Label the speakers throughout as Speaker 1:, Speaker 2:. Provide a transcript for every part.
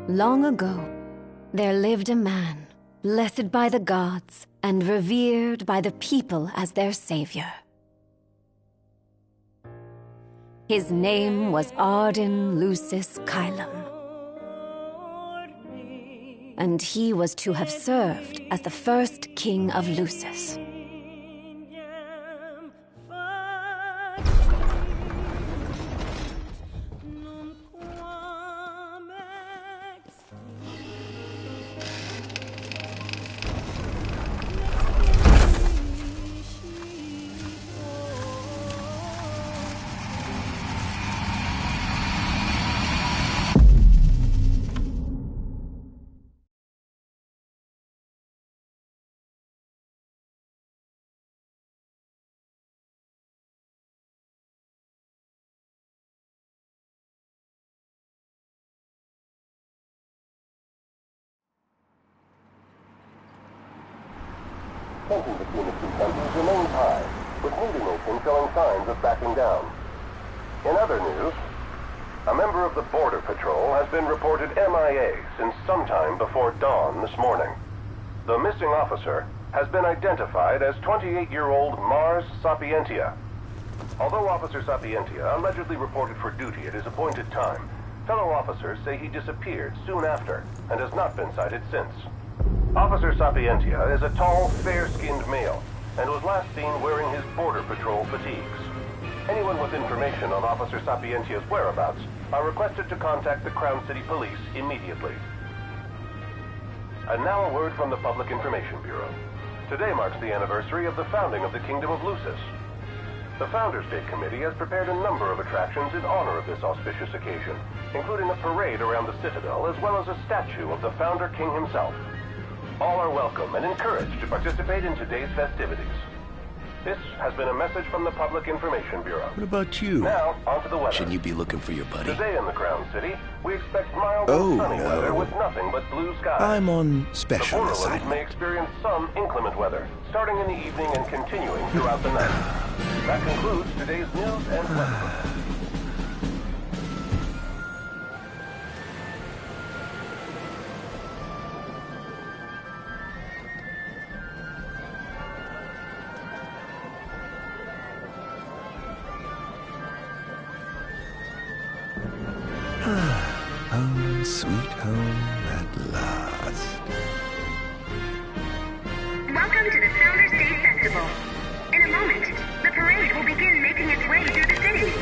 Speaker 1: Long ago, there lived a man, blessed by the gods and revered by the people as their savior. His name was Ardyn Lucis Caelum, and he was to have served as the first king of Lucis.
Speaker 2: tension between the two countries remains high, with neither nation showing signs of backing down. In other news, a member of the Border Patrol has been reported MIA since sometime before dawn this morning. The missing officer has been identified as 28-year-old Mars Sapientia. Although Officer Sapientia allegedly reported for duty at his appointed time, fellow officers say he disappeared soon after and has not been sighted since. Officer Sapientia is a tall, fair-skinned male and was last seen wearing his Border Patrol fatigues. Anyone with information on Officer Sapientia's whereabouts are requested to contact the Crown City Police immediately. And now a word from the Public Information Bureau. Today marks the anniversary of the founding of the Kingdom of Lucis. The Founders Day Committee has prepared a number of attractions in honor of this auspicious occasion, including a parade around the Citadel as well as a statue of the Founder King himself. All are welcome and encouraged to participate in today's festivities. This has been a message from the Public Information Bureau.
Speaker 3: What about you?
Speaker 2: Now, on to the weather.
Speaker 3: Shouldn't you be looking for your buddy?
Speaker 2: Today in the Crown City, we expect mild and sunny weather with nothing but blue skies.
Speaker 3: I'm on special
Speaker 2: the Borderlands
Speaker 3: assignment.
Speaker 2: may experience some inclement weather, starting in the evening and continuing throughout the night. That concludes today's news and weather.
Speaker 3: Home, sweet home at last.
Speaker 4: Welcome to the Founders Day Festival. In a moment, the parade will begin making its way through the city.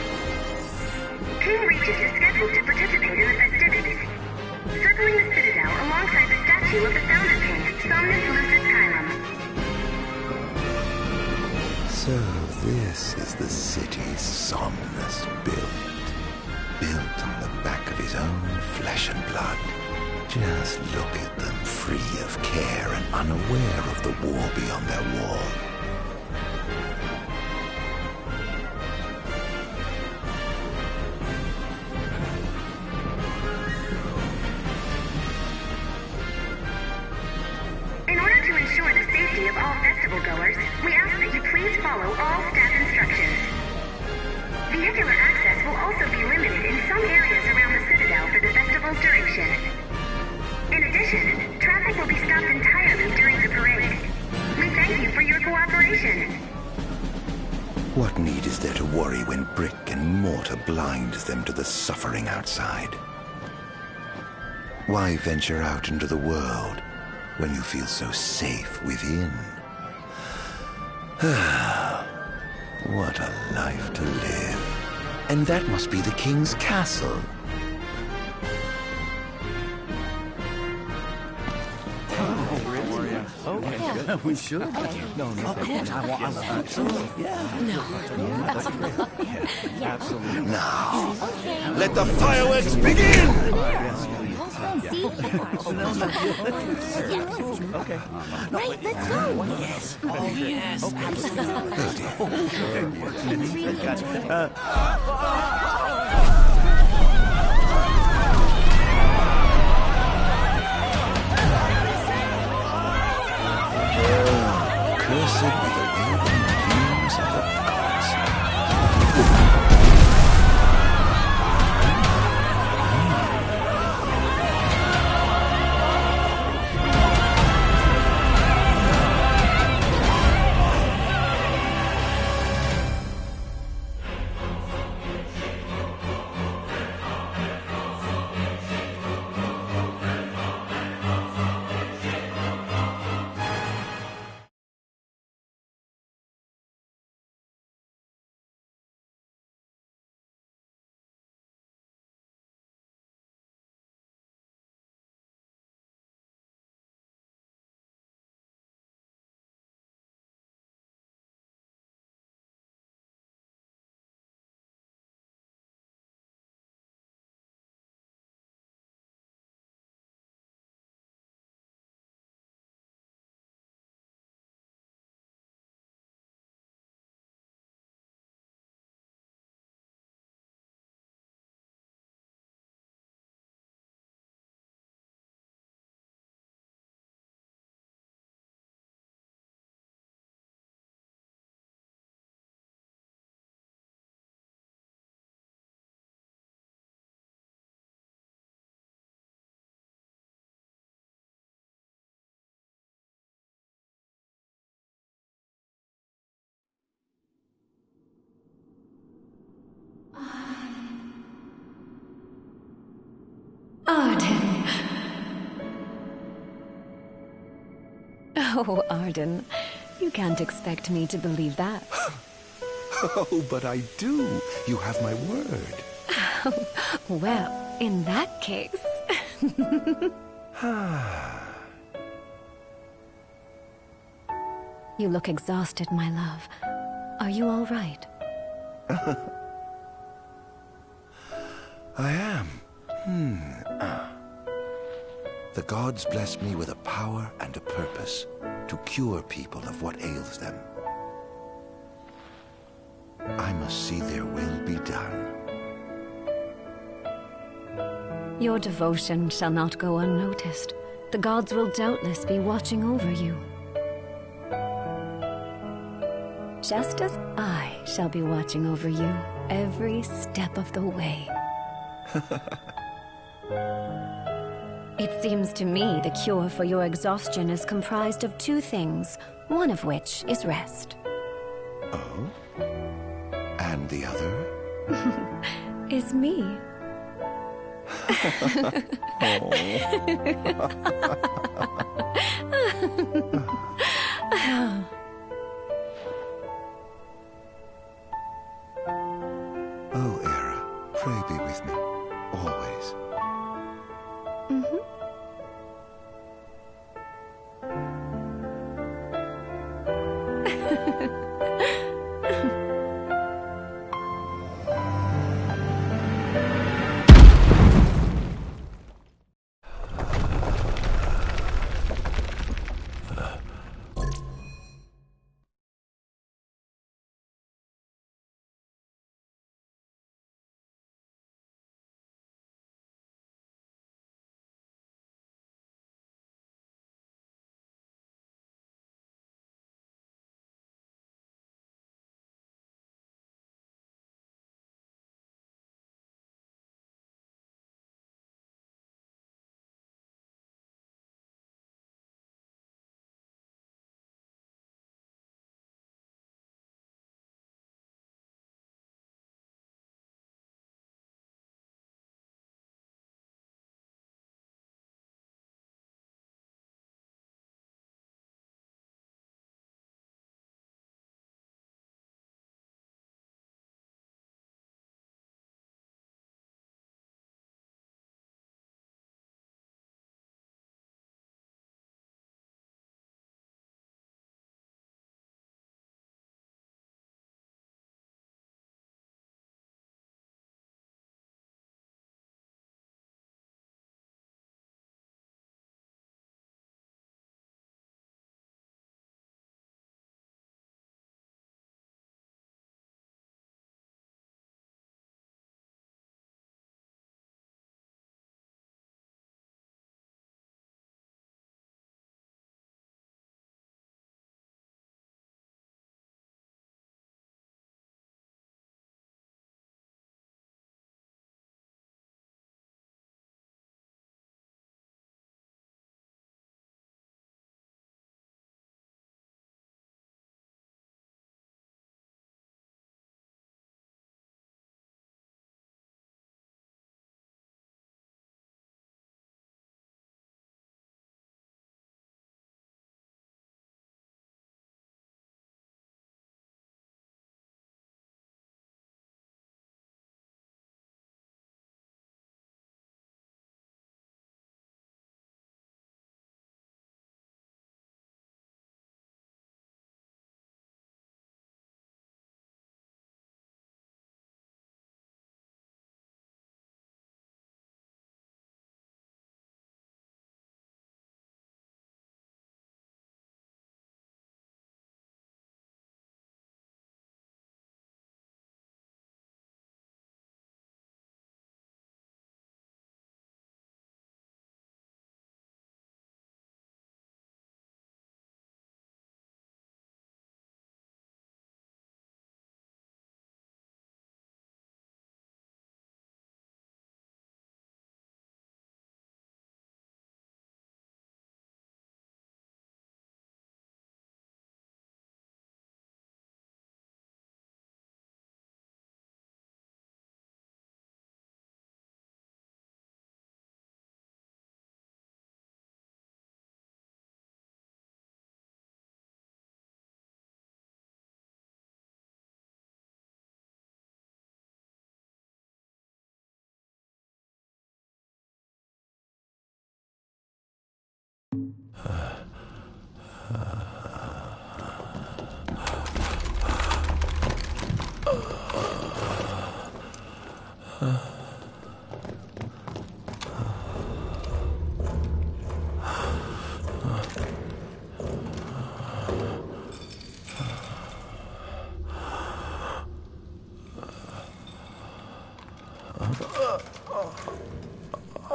Speaker 4: King Regis is scheduled to participate in the festivities, circling the Citadel alongside the statue of the Founder King, Somnus Lucis Caelum.
Speaker 3: So this is the city Somnus built on the back of his own flesh and blood. Just look at them, free of care and unaware of the war beyond their wall.
Speaker 4: In order to ensure the safety of all festival goers, we ask that you please follow all staff instructions. Vehicular access will also be limited in some areas around the Citadel for the festival's duration. In addition, traffic will be stopped entirely during the parade. We thank you for your cooperation.
Speaker 3: What need is there to worry when brick and mortar blinds them to the suffering outside? Why venture out into the world when you feel so safe within? What a life to live. And that must be the king's castle.
Speaker 5: Okay, yeah. We should. Okay. No. Of course. I love absolutely. Yeah. No. That's great. Yeah. Absolutely.
Speaker 3: Now, let the fireworks begin!
Speaker 5: Okay.
Speaker 6: Right, let's go.
Speaker 5: Yes. Oh, yes.
Speaker 3: Cursed be the waving beams of the gods.
Speaker 1: Oh, Ardyn, you can't expect me to believe that.
Speaker 3: Oh, but I do. You have my word.
Speaker 1: Well, in that case... You look exhausted, my love. Are you all right?
Speaker 3: I am. The gods blessed me with a power and a purpose to cure people of what ails them. I must see their will be done.
Speaker 1: Your devotion shall not go unnoticed. The gods will doubtless be watching over you. Just as I shall be watching over you every step of the way. It seems to me the cure for your exhaustion is comprised of two things, one of which is rest.
Speaker 3: Oh? And the other?
Speaker 1: Is me.
Speaker 3: Oh, Era, pray be with me, always.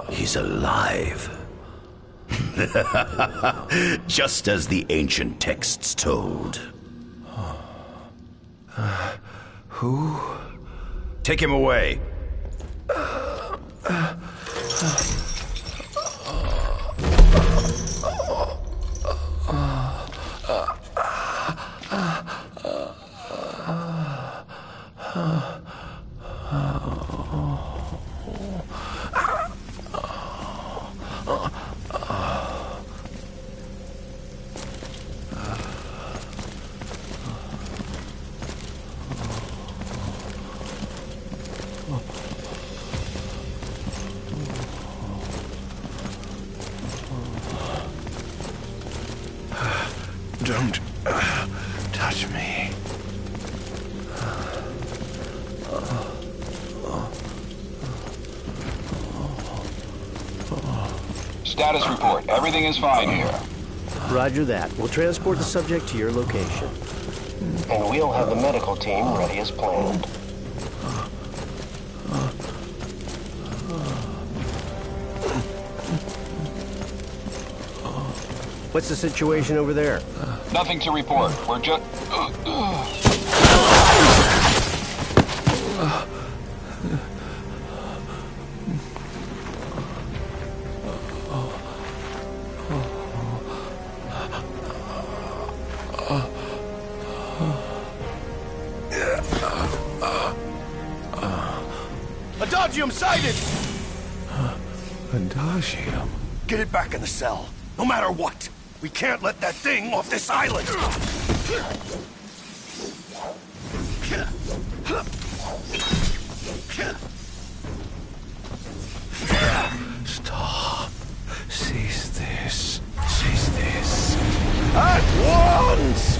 Speaker 3: He's alive. Just as the ancient texts told.
Speaker 6: Who?
Speaker 3: Take him away.
Speaker 6: Don't touch me.
Speaker 7: Status report. Everything is fine here.
Speaker 8: Roger that. We'll transport the subject to your location.
Speaker 9: And we'll have the medical team ready as planned.
Speaker 8: What's the situation over there?
Speaker 7: Nothing to report. We're just...
Speaker 6: Adagium sighted!
Speaker 3: Adagium?
Speaker 6: Get it back in the cell, no matter what. We can't let that thing off this island!
Speaker 3: Stop. Cease this. Cease this.
Speaker 6: At once!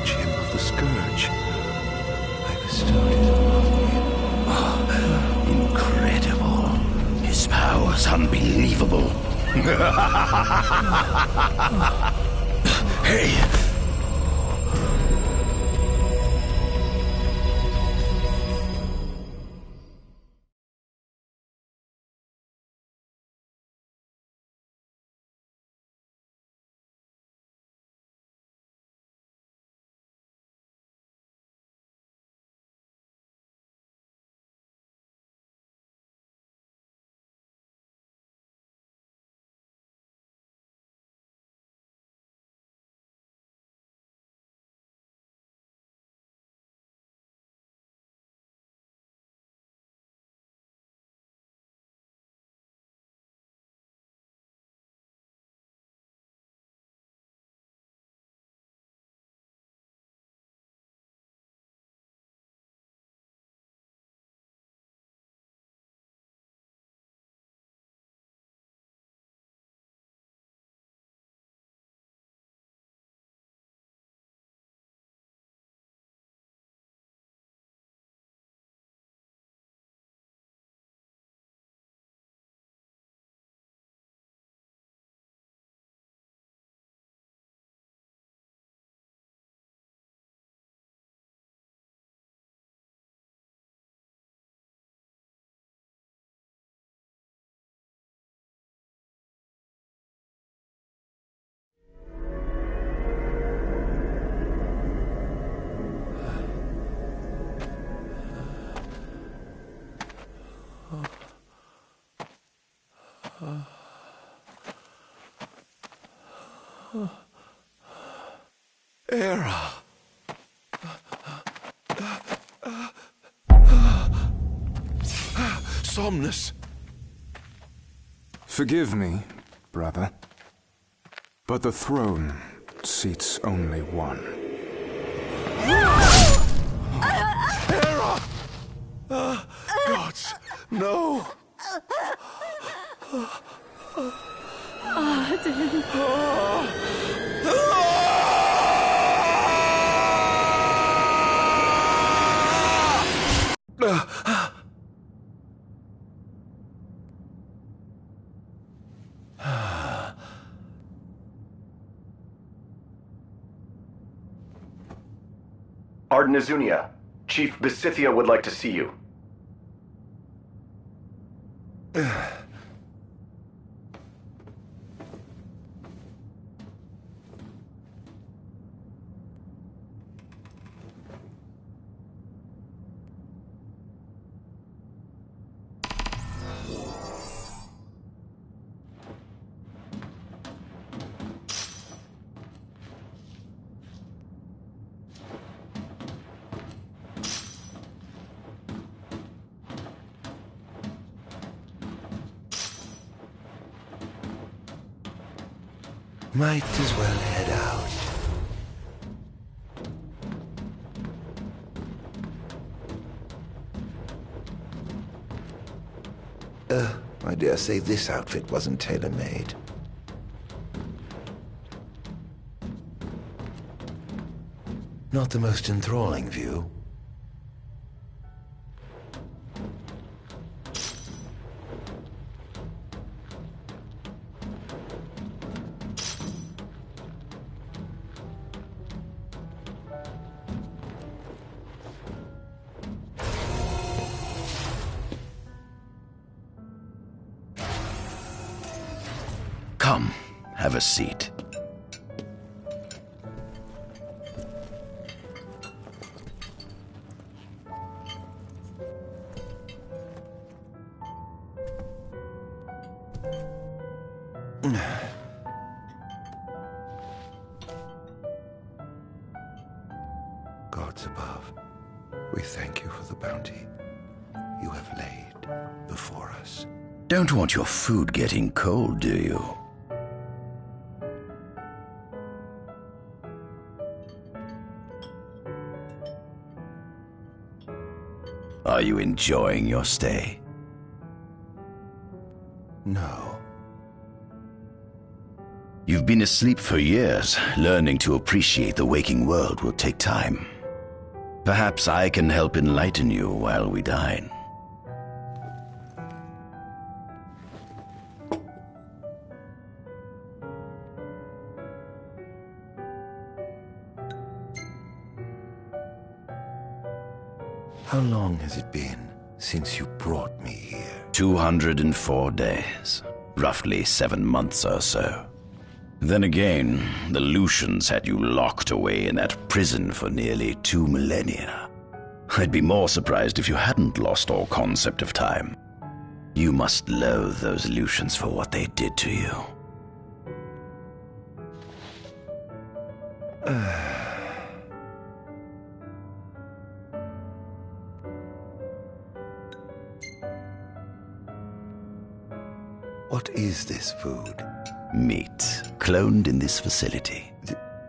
Speaker 3: launch him of the scourge. I bestowed it upon him. Oh, incredible. His power's unbelievable. Hey!
Speaker 6: Era. Somnus.
Speaker 10: Forgive me, brother, but the throne seats only one.
Speaker 6: Era! Gods, no!
Speaker 1: Ardyn.
Speaker 11: Ardyn Azunia, Chief Besithia would like to see you.
Speaker 3: Might as well head out. I dare say this outfit wasn't tailor-made. Not the most enthralling view.
Speaker 6: Come, have a seat.
Speaker 3: Gods above, we thank you for the bounty you have laid before us.
Speaker 6: Don't want your food getting cold, do you? Are you enjoying your stay?
Speaker 3: No. You've been asleep for years. Learning to appreciate the waking world will take time. Perhaps I can help enlighten you while we dine. How long has it been since you brought me here? 204 days. Roughly 7 months or so. Then again, the Lucians had you locked away in that prison for nearly 2 millennia. I'd be more surprised if you hadn't lost all concept of time. You must loathe those Lucians for what they did to you. What is this food? Meat, cloned in this facility.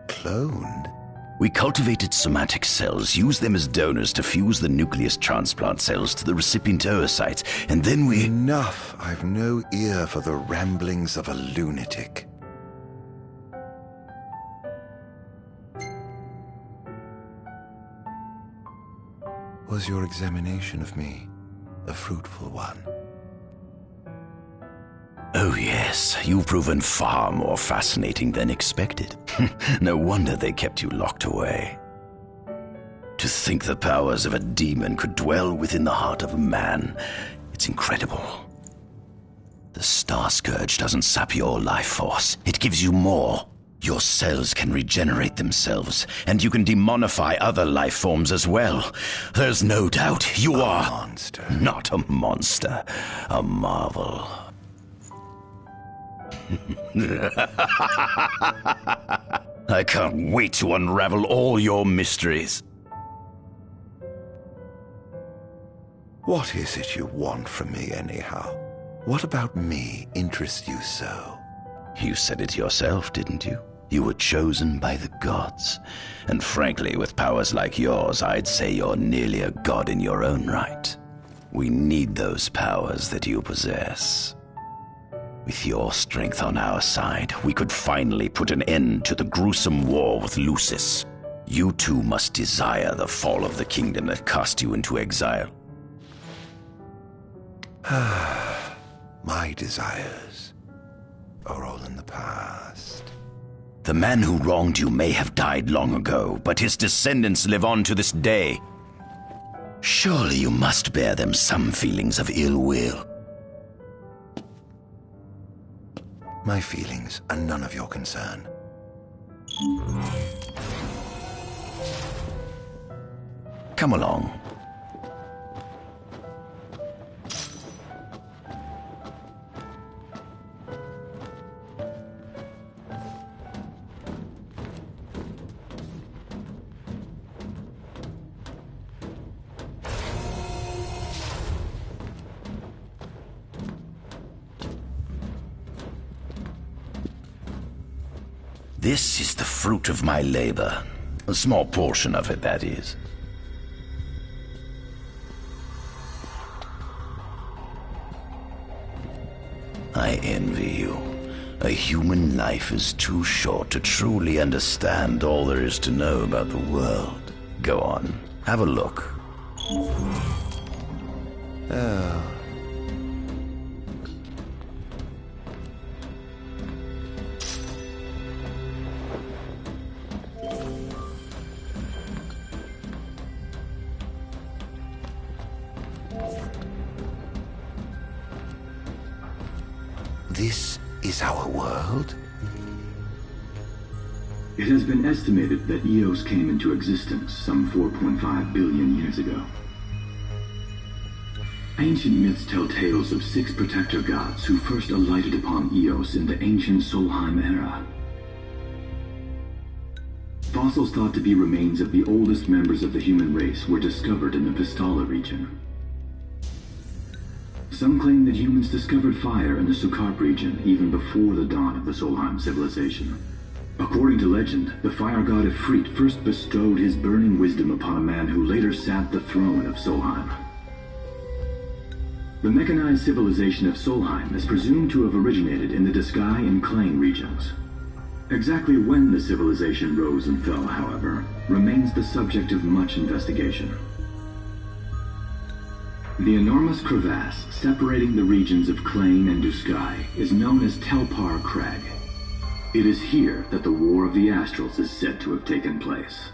Speaker 3: Cloned? We cultivated somatic cells, used them as donors to fuse the nucleus transplant cells to the recipient oocytes, and then we... Enough! I've no ear for the ramblings of a lunatic. Was your examination of me a fruitful one? Oh yes, you've proven far more fascinating than expected. No wonder they kept you locked away. To think the powers of a demon could dwell within the heart of a man, it's incredible. The Star Scourge doesn't sap your life force, it gives you more. Your cells can regenerate themselves, and you can demonify other life forms as well. There's no doubt you are... A monster. Not a monster, a marvel. I can't wait to unravel all your mysteries. What is it you want from me, anyhow? What about me interests you so? You said it yourself, didn't you? You were chosen by the gods. And frankly, with powers like yours, I'd say you're nearly a god in your own right. We need those powers that you possess. With your strength on our side, we could finally put an end to the gruesome war with Lucis. You too must desire the fall of the kingdom that cast you into exile. My desires are all in the past. The man who wronged you may have died long ago, but his descendants live on to this day. Surely you must bear them some feelings of ill will. My feelings are none of your concern. Come along. This is the fruit of my labor. A small portion of it, that is. I envy you. A human life is too short to truly understand all there is to know about the world. Go on, have a look. Oh. This is our world?
Speaker 12: It has been estimated that Eos came into existence some 4.5 billion years ago. Ancient myths tell tales of 6 protector gods who first alighted upon Eos in the ancient Solheim era. Fossils thought to be remains of the oldest members of the human race were discovered in the Pistola region. Some claim that humans discovered fire in the Sukarp region even before the dawn of the Solheim civilization. According to legend, the fire god Ifrit first bestowed his burning wisdom upon a man who later sat the throne of Solheim. The mechanized civilization of Solheim is presumed to have originated in the Disgai and Klang regions. Exactly when the civilization rose and fell, however, remains the subject of much investigation. The enormous crevasse separating the regions of Clane and Duskai is known as Telpar Crag. It is here that the War of the Astrals is said to have taken place.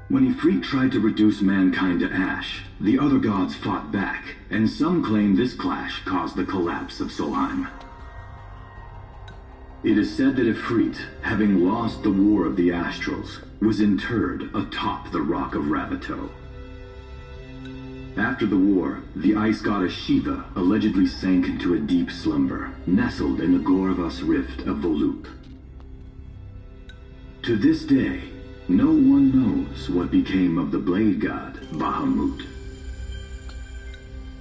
Speaker 12: When Ifrit tried to reduce mankind to ash, the other gods fought back, and some claim this clash caused the collapse of Solheim. It is said that Ifrit, having lost the War of the Astrals, was interred atop the Rock of Ravito. After the war, the ice goddess Shiva allegedly sank into a deep slumber, nestled in the Goravas Rift of Voluk. To this day, no one knows what became of the blade god, Bahamut.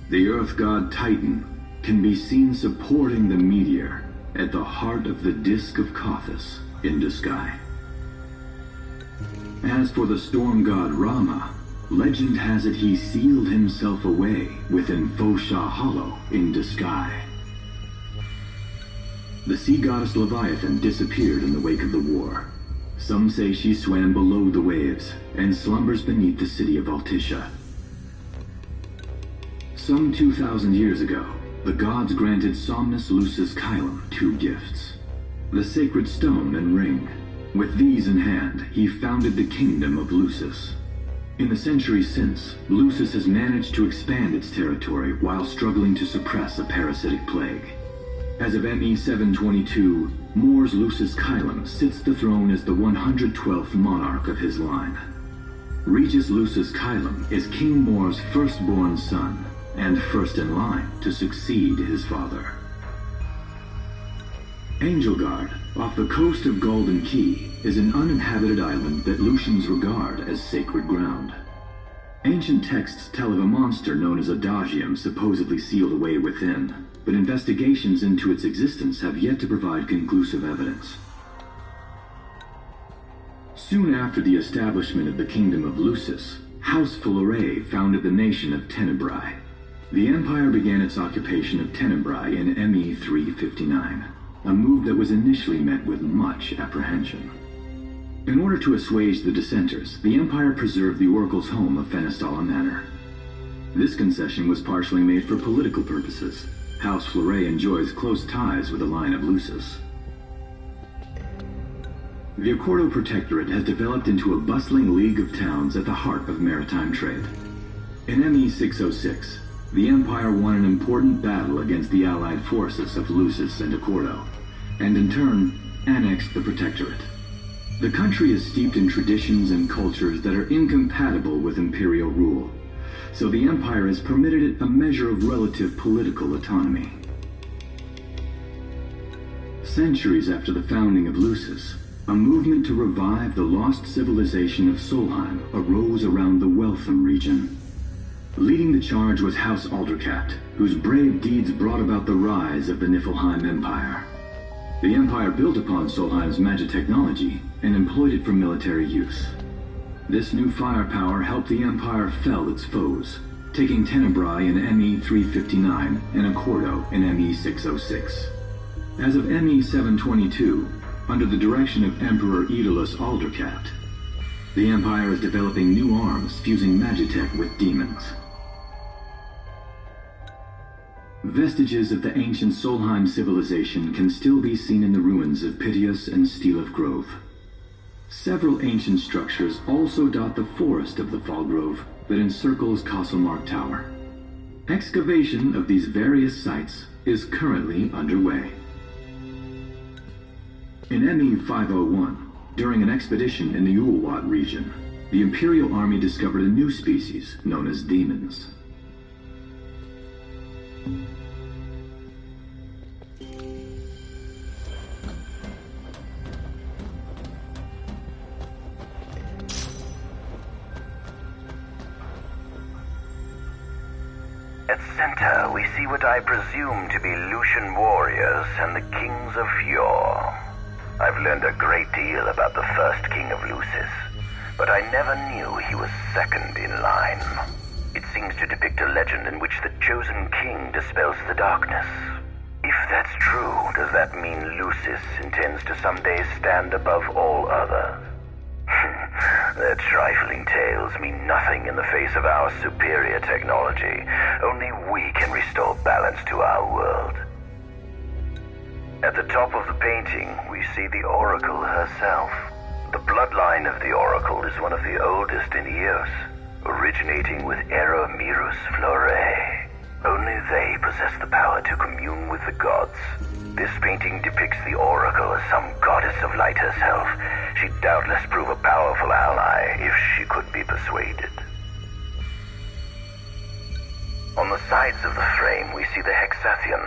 Speaker 12: The earth god Titan can be seen supporting the meteor at the heart of the disk of Kothis in Duskai. As for the storm god Rama, legend has it he sealed himself away within Fosha Hollow in Duskai. The sea goddess Leviathan disappeared in the wake of the war. Some say she swam below the waves and slumbers beneath the city of Altisha. Some 2,000 years ago, the gods granted Somnus Lucis Kylum 2 gifts: the sacred stone and ring. With these in hand, he founded the kingdom of Lucis. In the centuries since, Lucis has managed to expand its territory while struggling to suppress a parasitic plague. As of ME 722, Mor's Lucis Kylum sits the throne as the 112th monarch of his line. Regis Lucis Kylum is King Mor's firstborn son, and first in line to succeed his father. Angelgard, off the coast of Golden Key, is an uninhabited island that Lucians regard as sacred ground. Ancient texts tell of a monster known as Adagium supposedly sealed away within, but investigations into its existence have yet to provide conclusive evidence. Soon after the establishment of the Kingdom of Lucis, House Fulare founded the nation of Tenebrae. The Empire began its occupation of Tenebrae in ME 359, a move that was initially met with much apprehension. In order to assuage the dissenters, the Empire preserved the Oracle's home of Fenestala Manor. This concession was partially made for political purposes. House Fulare enjoys close ties with the line of Lucis. The Accordo Protectorate has developed into a bustling league of towns at the heart of maritime trade. In ME 606, the Empire won an important battle against the allied forces of Lucis and Accordo, and in turn, annexed the Protectorate. The country is steeped in traditions and cultures that are incompatible with imperial rule, so the Empire has permitted it a measure of relative political autonomy. Centuries after the founding of Lucis, a movement to revive the lost civilization of Solheim arose around the Weltham region. Leading the charge was House Aldercat, whose brave deeds brought about the rise of the Niflheim Empire. The Empire built upon Solheim's magic technology and employed it for military use. This new firepower helped the Empire fell its foes, taking Tenebrae in ME 359 and Accordo in ME 606. As of ME 722, under the direction of Emperor Aedalus Aldercat, the Empire is developing new arms fusing magitech with demons. Vestiges of the ancient Solheim civilization can still be seen in the ruins of Piteous and Steelif Grove. Several ancient structures also dot the forest of the Fall Grove that encircles Castlemark Tower. Excavation of these various sites is currently underway. In ME 501, during an expedition in the Ulwat region, the Imperial Army discovered a new species known as demons.
Speaker 13: At center, we see what I presume to be Lucian warriors and the kings of yore. I've learned a great deal about the first king of Lucis, but I never knew he was second in line. It seems to depict a legend in which the chosen king dispels the darkness. If that's true, does that mean Lucis intends to someday stand above all others? Their trifling tales mean nothing in the face of our superior technology. Only we can restore balance to our world. At the top of the painting, we see the Oracle herself. The bloodline of the Oracle is one of the oldest in Eos, originating with Eromirus Flore. Only they possess the power to commune with the gods. This painting depicts the Oracle as some goddess of light herself. She'd doubtless prove a powerful ally if she could be persuaded. On the sides of the frame, we see the Hexathian.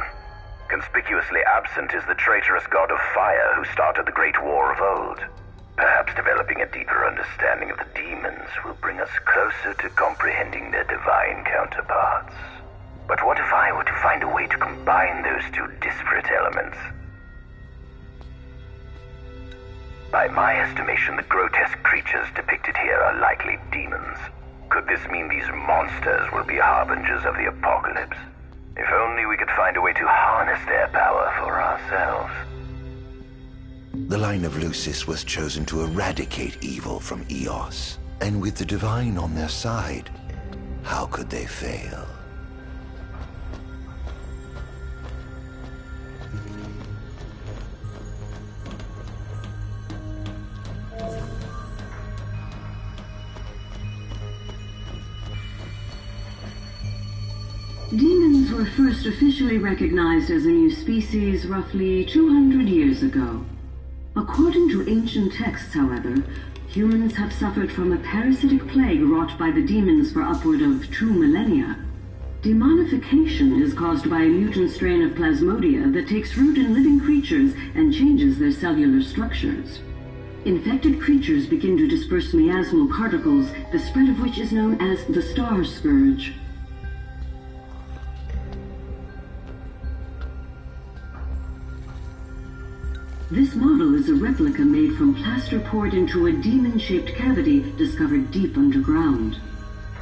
Speaker 13: Conspicuously absent is the traitorous god of fire who started the Great War of old. Perhaps developing a deeper understanding of the demons will bring us closer to comprehending their divine counterparts. But what if I were to find a way to combine those two disparate elements? By my estimation, the grotesque creatures depicted here are likely demons. Could this mean these monsters will be harbingers of the apocalypse? If only we could find a way to harness their power for ourselves.
Speaker 3: The line of Lucis was chosen to eradicate evil from Eos. And with the divine on their side, how could they fail?
Speaker 14: Demons were first officially recognized as a new species roughly 200 years ago. According to ancient texts, however, humans have suffered from a parasitic plague wrought by the demons for upward of 2 millennia. Demonification is caused by a mutant strain of plasmodia that takes root in living creatures and changes their cellular structures. Infected creatures begin to disperse miasmal particles, the spread of which is known as the Star Scourge. This model is a replica made from plaster poured into a demon-shaped cavity discovered deep underground.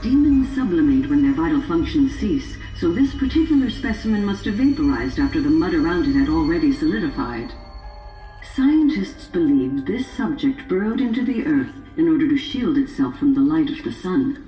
Speaker 14: Demons sublimate when their vital functions cease, so this particular specimen must have vaporized after the mud around it had already solidified. Scientists believe this subject burrowed into the earth in order to shield itself from the light of the sun.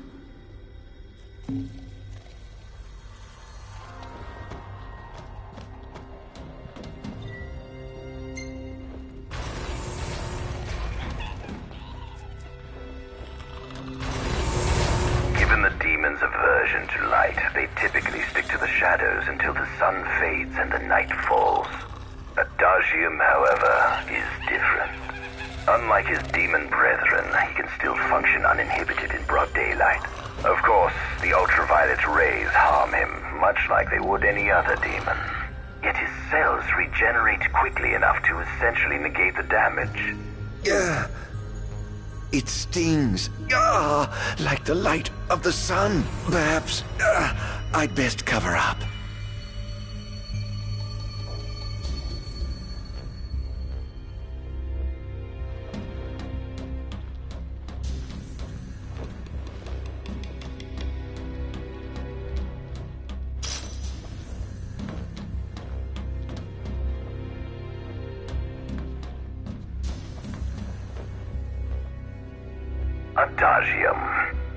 Speaker 13: Aversion to light, they typically stick to the shadows until the sun fades and the night falls. Adagium, however, is different. Unlike his demon brethren, he can still function uninhibited in broad daylight. Of course, the ultraviolet rays harm him, much like they would any other demon. Yet his cells regenerate quickly enough to essentially negate the damage.
Speaker 3: It stings, like the light of the sun. Perhaps I'd best cover up.
Speaker 13: Adagium.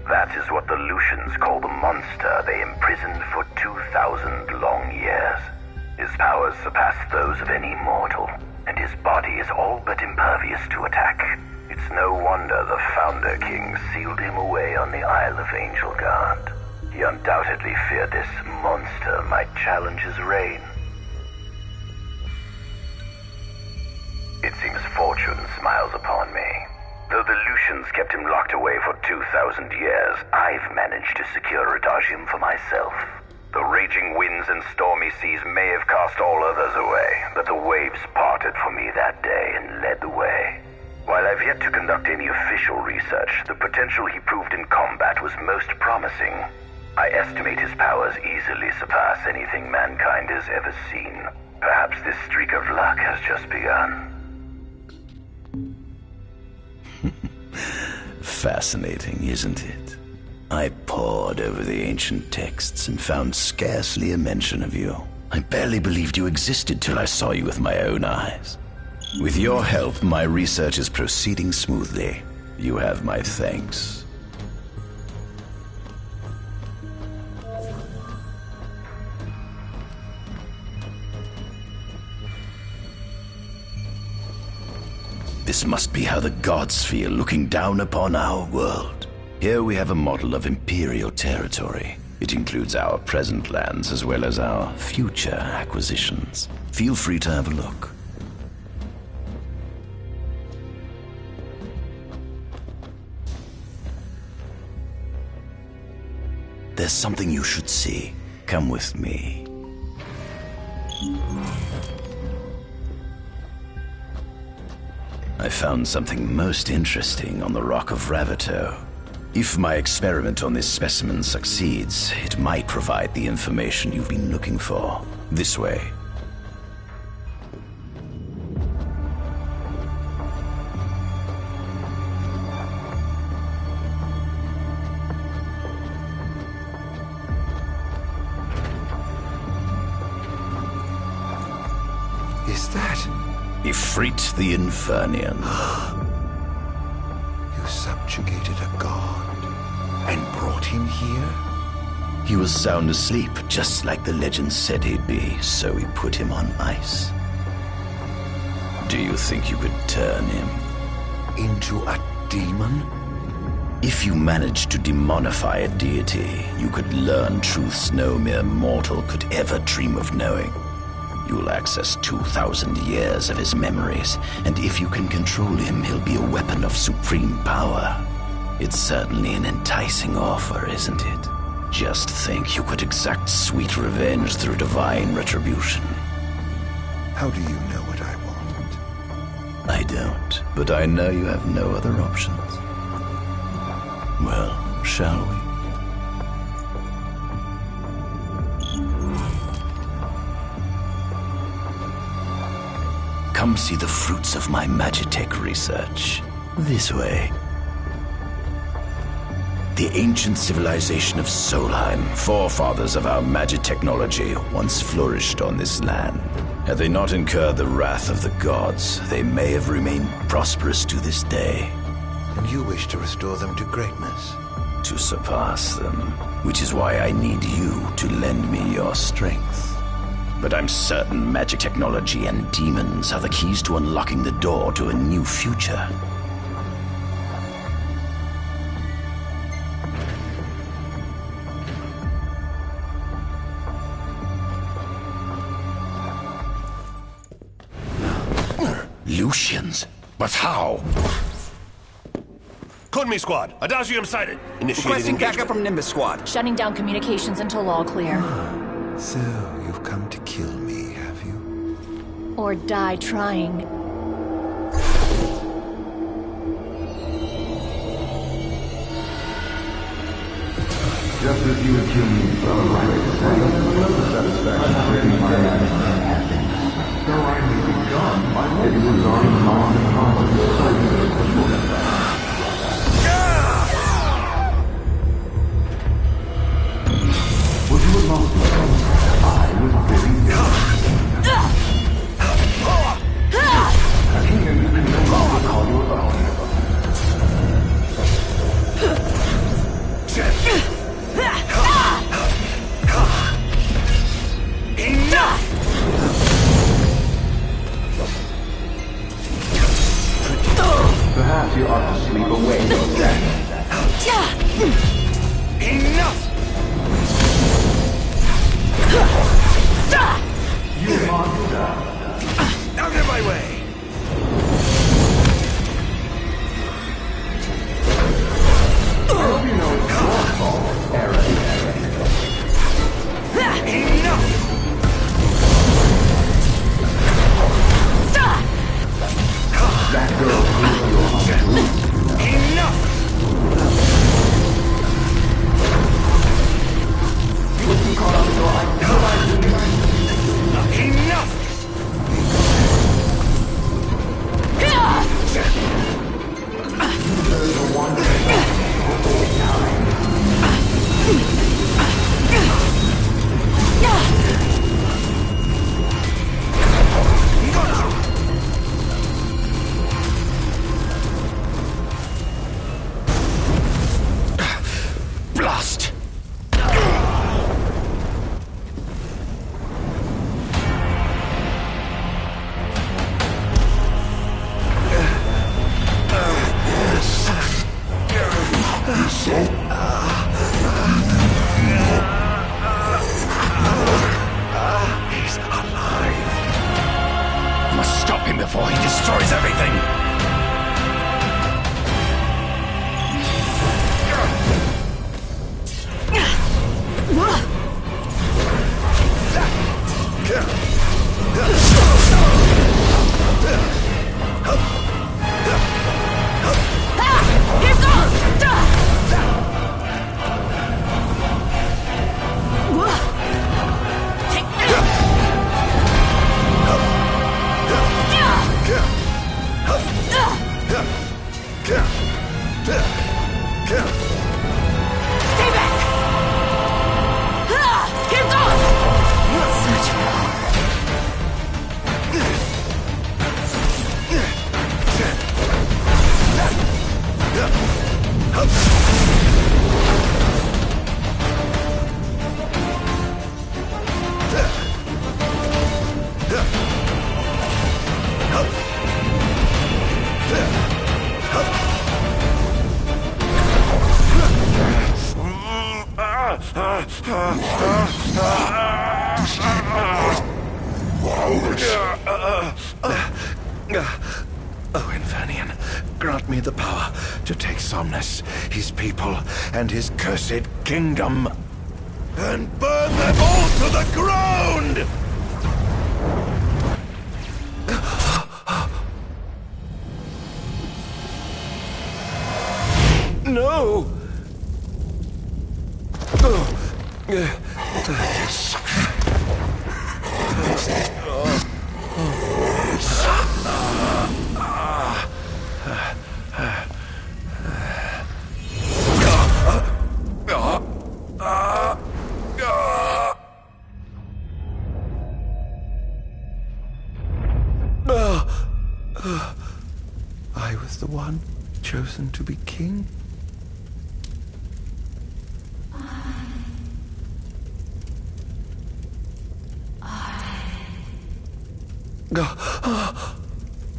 Speaker 13: That is what the Lucians call the monster they imprisoned for 2,000 long years. His powers surpass those of any mortal, and his body is all but impervious to attack. It's no wonder the Founder King sealed him away on the Isle of Angel Guard. He undoubtedly feared this monster might challenge his reign. It seems fortune smiles upon me. Though the Lucians kept him locked away for 2,000 years, I've managed to secure Adagium for myself. The raging winds and stormy seas may have cast all others away, but the waves parted for me that day and led the way. While I've yet to conduct any official research, the potential he proved in combat was most promising. I estimate his powers easily surpass anything mankind has ever seen. Perhaps this streak of luck has just begun.
Speaker 3: Fascinating, isn't it? I pored over the ancient texts and found scarcely a mention of you. I barely believed you existed till I saw you with my own eyes. With your help, my research is proceeding smoothly. You have my thanks. This must be how the gods feel looking down upon our world. Here we have a model of imperial territory. It includes our present lands as well as our future acquisitions. Feel free to have a look. There's something you should see. Come with me. I found something most interesting on the Rock of Ravito. If my experiment on this specimen succeeds, it might provide the information you've been looking for. This way. Is that Ifrit the Infernian?
Speaker 10: You subjugated a god and brought him here?
Speaker 3: He was sound asleep, just like the legend said he'd be, so we put him on ice. Do you think you could turn him
Speaker 10: into a demon?
Speaker 3: If you managed to demonify a deity, you could learn truths no mere mortal could ever dream of knowing. You'll access 2,000 years of his memories, and if you can control him, he'll be a weapon of supreme power. It's certainly an enticing offer, isn't it? Just think you could exact sweet revenge through divine retribution.
Speaker 10: How do you know what I want?
Speaker 3: I don't, but I know you have no other options. Well, shall we? Come see the fruits of my Magitech research. This way. The ancient civilization of Solheim, forefathers of our magic technology, once flourished on this land. Had they not incurred the wrath of the gods, they may have remained prosperous to this day.
Speaker 10: And you wish to restore them to greatness?
Speaker 3: To surpass them, which is why I need you to lend me your strength. But I'm certain magic technology and demons are the keys to unlocking the door to a new future. Lucians? But how?
Speaker 6: Konmi Squad, Adagium sighted. Initiating
Speaker 5: Requesting
Speaker 6: engagement.
Speaker 5: backup from Nimbus Squad.
Speaker 15: Shutting down communications until all clear.
Speaker 10: So, you've come to kill me, have you?
Speaker 15: Or die trying.
Speaker 12: Just as you accused me from a right satisfaction my actions. Though I may be gone, it was on my What you were lost I was very I can hear you can no longer call you alone. Perhaps you ought to sleep away from that.
Speaker 6: Enough!
Speaker 12: You monster!
Speaker 6: Out of my way!
Speaker 12: Hope you know it's your fault, Aaron.
Speaker 6: Enough!
Speaker 12: That girl proved you on the
Speaker 6: Enough!
Speaker 12: You would be caught up in your
Speaker 6: Enough!
Speaker 16: Stay back! Here goes!
Speaker 1: Such power.
Speaker 3: Oh, Infernian, grant me the power to take Somnus, his people, and his cursed kingdom, and burn them all to the ground! No! I was the one chosen to be king.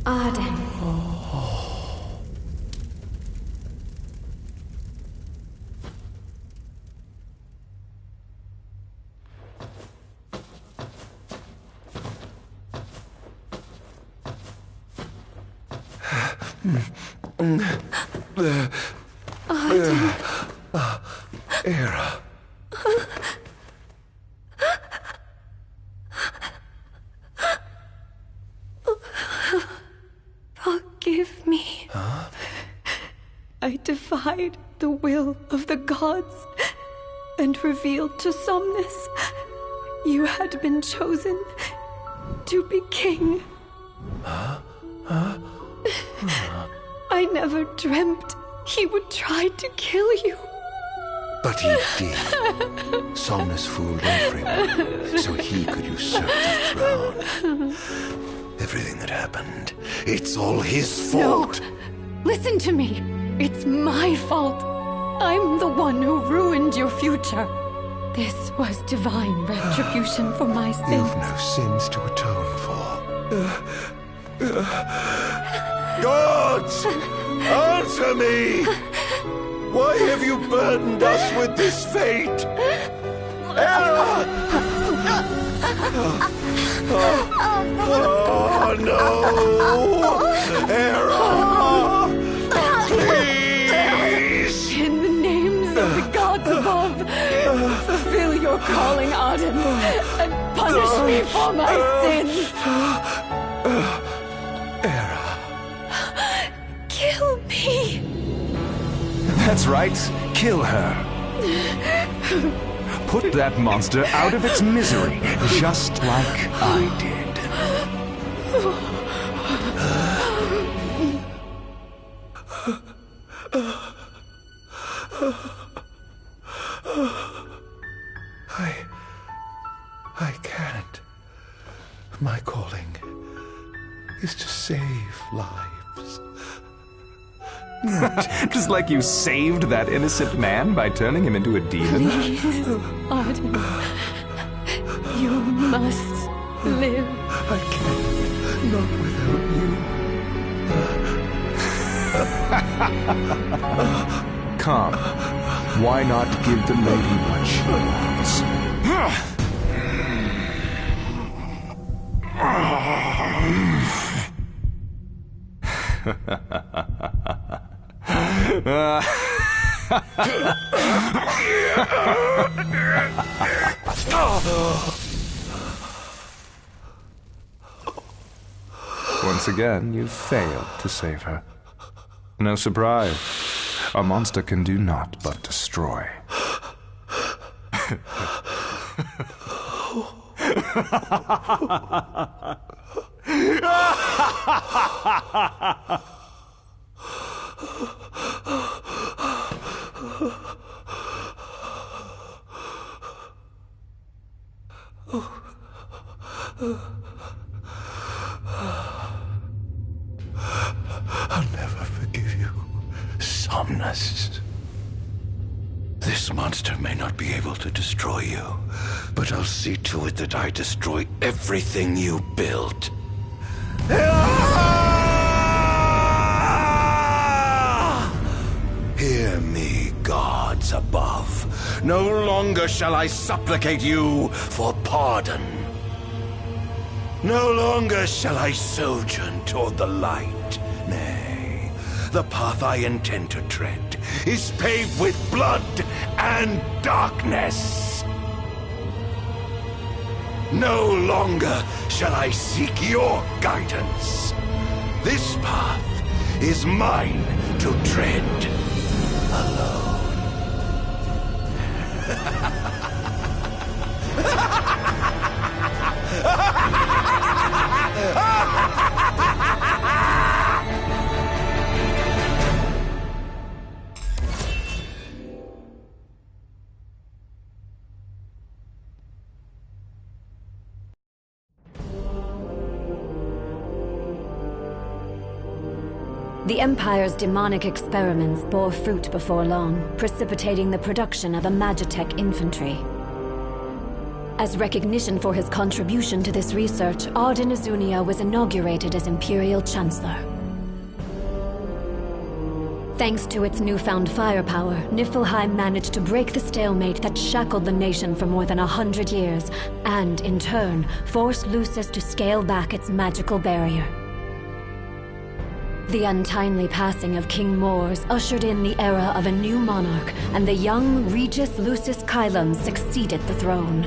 Speaker 1: Ardyn.
Speaker 3: Era.
Speaker 1: Forgive me.
Speaker 3: Huh?
Speaker 1: I defied the will of the gods and revealed to Somnus you had been chosen to be king.
Speaker 3: Huh?
Speaker 1: I never dreamt he would try to kill you.
Speaker 3: But he did. Somnus fooled everyone so he could usurp the throne. Everything that happened, it's all his fault.
Speaker 1: No. Listen to me. It's my fault. I'm the one who ruined your future. This was divine retribution for my sins.
Speaker 3: You've no sins to atone for. Gods! Answer me! Why have you burdened us with this fate? Era! Oh, no! Era! Please!
Speaker 1: In the names of the gods above, fulfill your calling, Ardyn, and punish me for my sins.
Speaker 3: Era.
Speaker 1: Kill me.
Speaker 10: That's right. Kill her. Put that monster out of its misery, just like I did.
Speaker 3: I can't. My calling is to save lives.
Speaker 10: Just like you saved that innocent man by turning him into a demon.
Speaker 1: Please, Ardyn. You must live.
Speaker 3: I can't. Not without you.
Speaker 10: Come. Why not give the lady what she wants? Once again, you failed to save her. No surprise. A monster can do naught but destroy.
Speaker 3: I'll never forgive you, Somnus. This monster may not be able to destroy you, but I'll see to it that I destroy everything you built. Hear me, gods above. No longer shall I supplicate you for pardon. No longer shall I sojourn toward the light. Nay, the path I intend to tread is paved with blood and darkness. No longer shall I seek your guidance. This path is mine to tread alone.
Speaker 17: The Empire's demonic experiments bore fruit before long, precipitating the production of a Magitech infantry. As recognition for his contribution to this research, Ardyn Azunia was inaugurated as Imperial Chancellor. Thanks to its newfound firepower, Niflheim managed to break the stalemate that shackled the nation for more than 100 years, and, in turn, forced Lucis to scale back its magical barrier. The untimely passing of King Mors ushered in the era of a new monarch, and the young Regis Lucis Kylum succeeded the throne.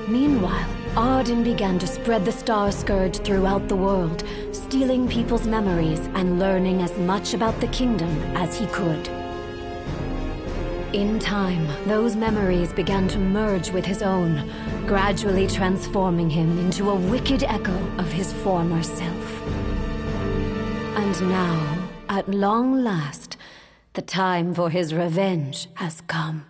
Speaker 17: Meanwhile, Ardyn began to spread the Star Scourge throughout the world, stealing people's memories and learning as much about the kingdom as he could. In time, those memories began to merge with his own, gradually transforming him into a wicked echo of his former self. And now, at long last, the time for his revenge has come.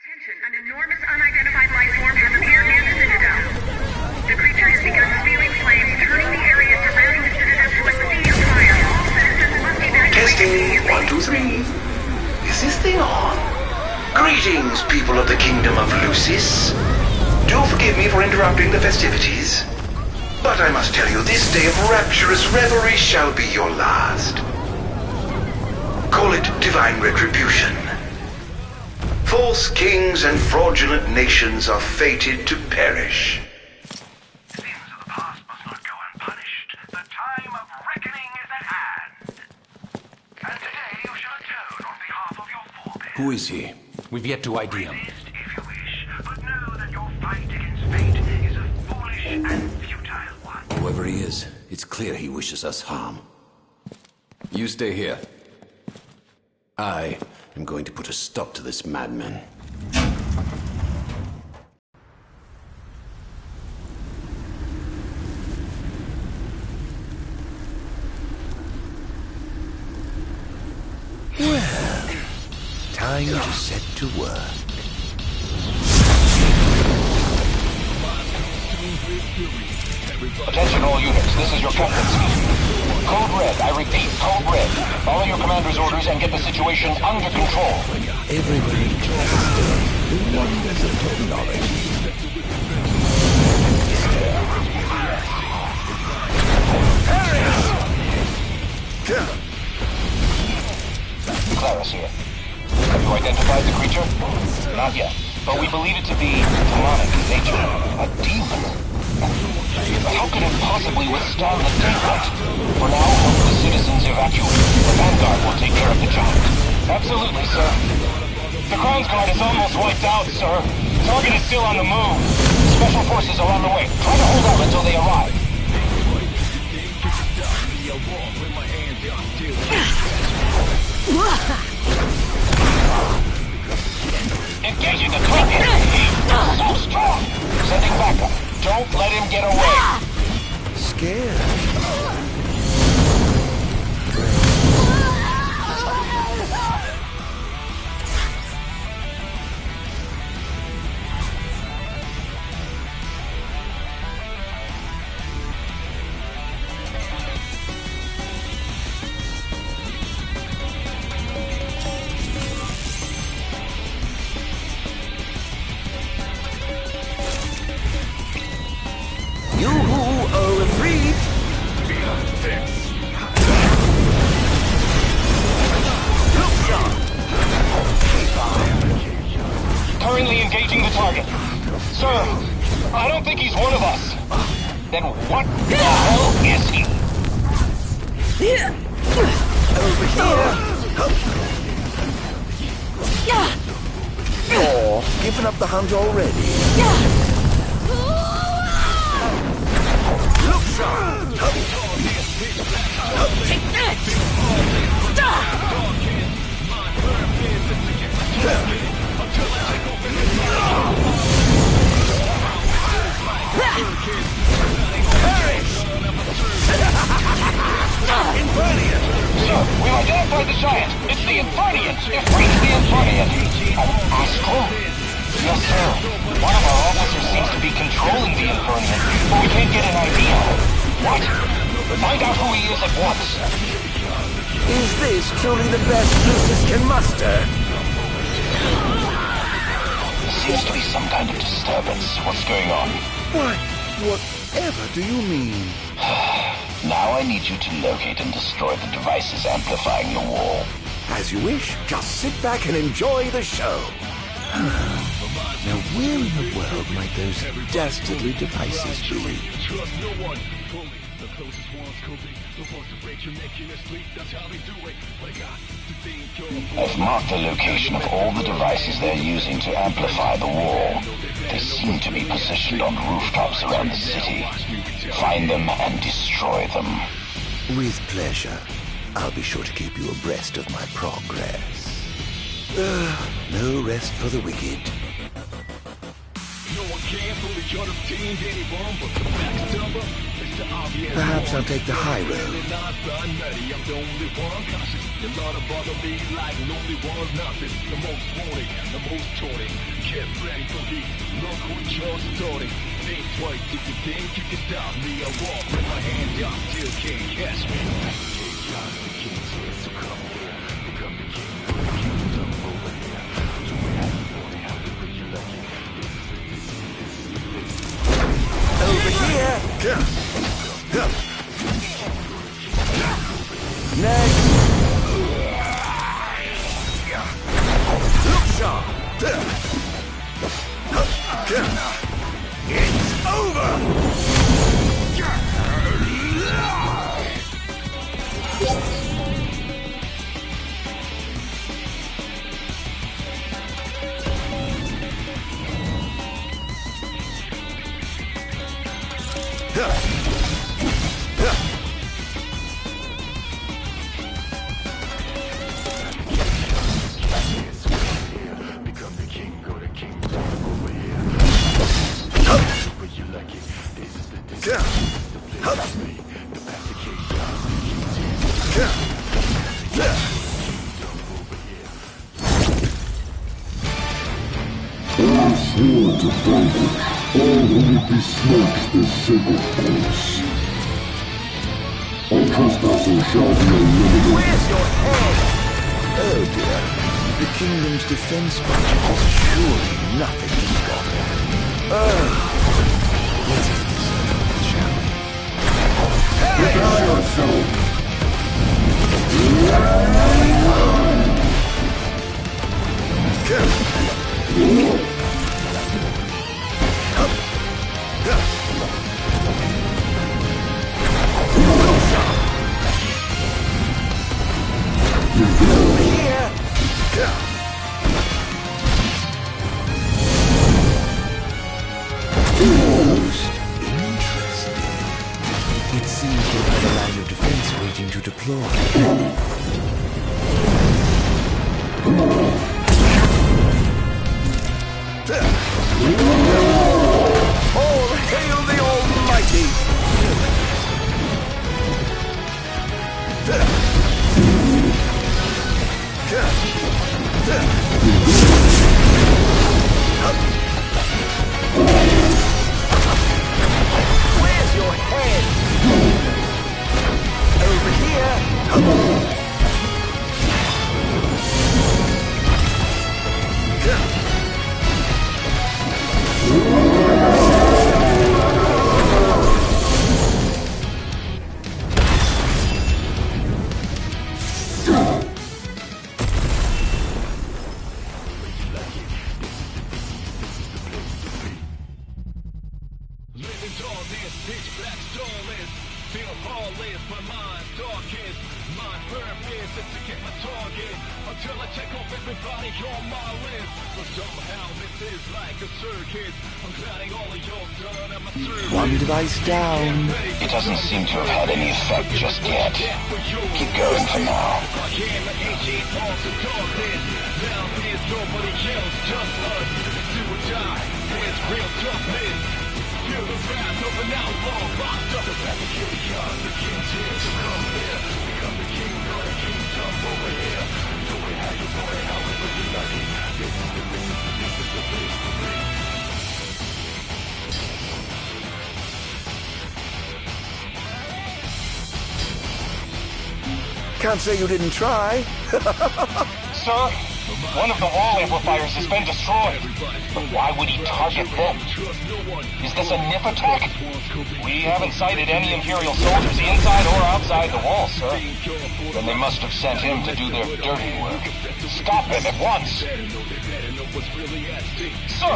Speaker 4: Attention, an enormous unidentified life form has appeared near the Citadel. The creature has begun spewing flames, turning the area surrounding the Citadel to a sea of fire. All citizens must evacuate.
Speaker 3: Testing, 1, 2, 3. Is this thing on? Greetings, people of the Kingdom of Lucis. Do forgive me for interrupting the festivities, but I must tell you, this day of rapturous revelry shall be your last. Call it divine retribution. False kings and fraudulent nations are fated to perish.
Speaker 13: Sins of the past must not go unpunished. The time of reckoning is at hand. And today you shall atone on behalf of your forebears.
Speaker 5: Who is he? We've yet to ID him.
Speaker 13: Resist if you wish, but know that your fight against fate is a foolish and futile one.
Speaker 18: Whoever he is, it's clear he wishes us harm. You stay here. I am going to put a stop to this madman.
Speaker 3: Well, time to set to work.
Speaker 7: Attention all units, this is your captain speaking. Code Red, I repeat, Code Red. Follow your commander's orders and get the situation under control.
Speaker 3: Everybody cast the wonders of technology.
Speaker 7: Claris here. Have you identified the creature? Not yet, but we believe it to be demonic in nature. A demon. How could it possibly withstand the daylight? For now, help the citizens evacuate. The Vanguard will take care of the giant. Absolutely, sir. The Crown's Guard is almost wiped out, sir. Target is still on the move. Special forces are on the way. Try to hold out until they arrive. Engaging the target. He's so strong. Sending backup. Don't let him get away.
Speaker 3: Scared.
Speaker 7: Currently engaging the target. Sir, I don't think he's one of us. Then what the hell is he?
Speaker 3: Over here. Oh, giving up the hunt already. Look sharp.
Speaker 16: Take this!
Speaker 7: Sir, we've identified the giant. It's the Inferniant. It reached the Inferniant. An astral? Yes, sir. One of our officers seems to be controlling the Inferniant, but we can't get an idea. What? Find out who he is at once.
Speaker 3: Is this truly the best Lucis can muster?
Speaker 7: Seems to be some kind of disturbance. What's going on?
Speaker 3: Whatever do you mean?
Speaker 7: Now I need you to locate and destroy the devices amplifying the wall.
Speaker 3: As you wish. Just sit back and enjoy the show. Now where in the world might those dastardly devices be?
Speaker 7: I've marked the location of all the devices they're using to amplify the wall. They seem to be positioned on rooftops around the city. Find them and destroy them.
Speaker 3: With pleasure. I'll be sure to keep you abreast of my progress. No rest for the wicked. Perhaps I'll take the high road. Over here! Next! Look sharp! It's over!
Speaker 19: I swore to vanquish all who would be snatched the sacred force. Our trespassers shall be eliminated.
Speaker 3: Where's your head? Oh dear. The kingdom's defense budget is surely nothing to scoff at. Let's get this over with, shall we?
Speaker 19: Prepare yourself.
Speaker 3: It seems you have a line of defense waiting to deploy.
Speaker 6: All hail the Almighty!
Speaker 3: Where's your head? Over here. One device down.
Speaker 7: It doesn't seem to have had any effect just yet. Keep going for now.
Speaker 3: Can't say you didn't try.
Speaker 7: Sir, one of the wall amplifiers has been destroyed. But why would he target them? Is this a NIF attack? We haven't sighted any Imperial soldiers inside or outside the wall, sir. Then they must have sent him to do their dirty work. Stop him at once! Sir!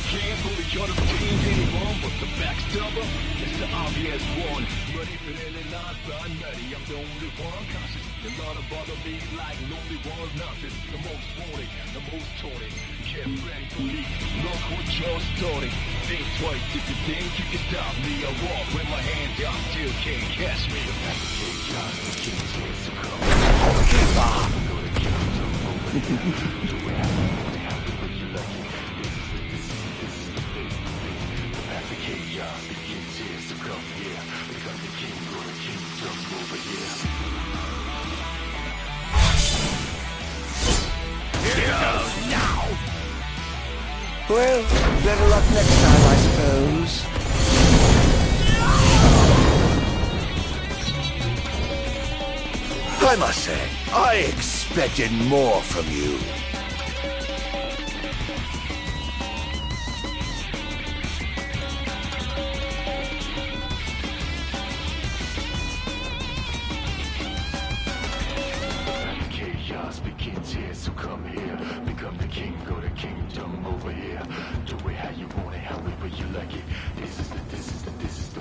Speaker 20: Can't fully contain anyone, but the backstabber is the obvious one. But if it ain't not by nutty, I'm the only one conscious. You're not to bother me like lonely one's nothing. The most wanted, the most taunted. Get ready to leave. Look what you're starting. Think twice if you think you can stop me. I walk with my hands out, still can't catch me.
Speaker 3: Well, better luck next time, I suppose. I must say, I expected more from you.
Speaker 19: Chaos begins here, so come here. Become the king, go to kingdom over here. Do it how you want it, however you like it. This is the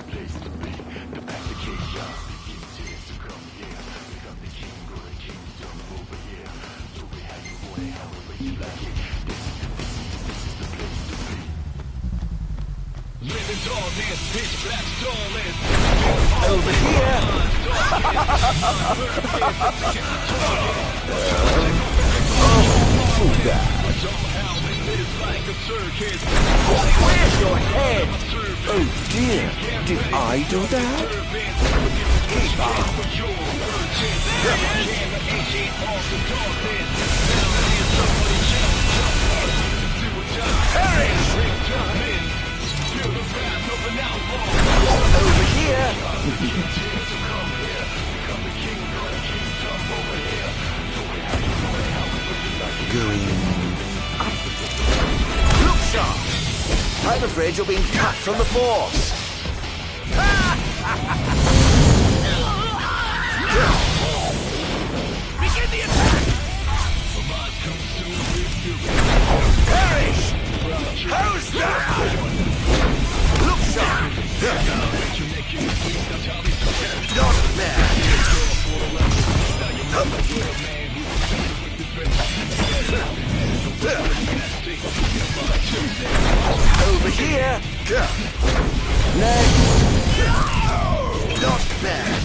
Speaker 19: place to be. The path of chaos begins here, so come here. Become the king, go to kingdom over here. Do it how you want it, however you like it. This is the place to be.
Speaker 20: Living darkness, pitch black starless.
Speaker 3: Over here.
Speaker 20: Somehow this is like like a circus.
Speaker 6: Where's your head? Oh dear, did I do that? Keep on. Perish! Over here! Going up. Look sharp! I'm afraid you're being cut from the force.
Speaker 20: Begin the attack!
Speaker 6: Perish! How's that? Look sharp! Not bad! Over here! Next! Not bad!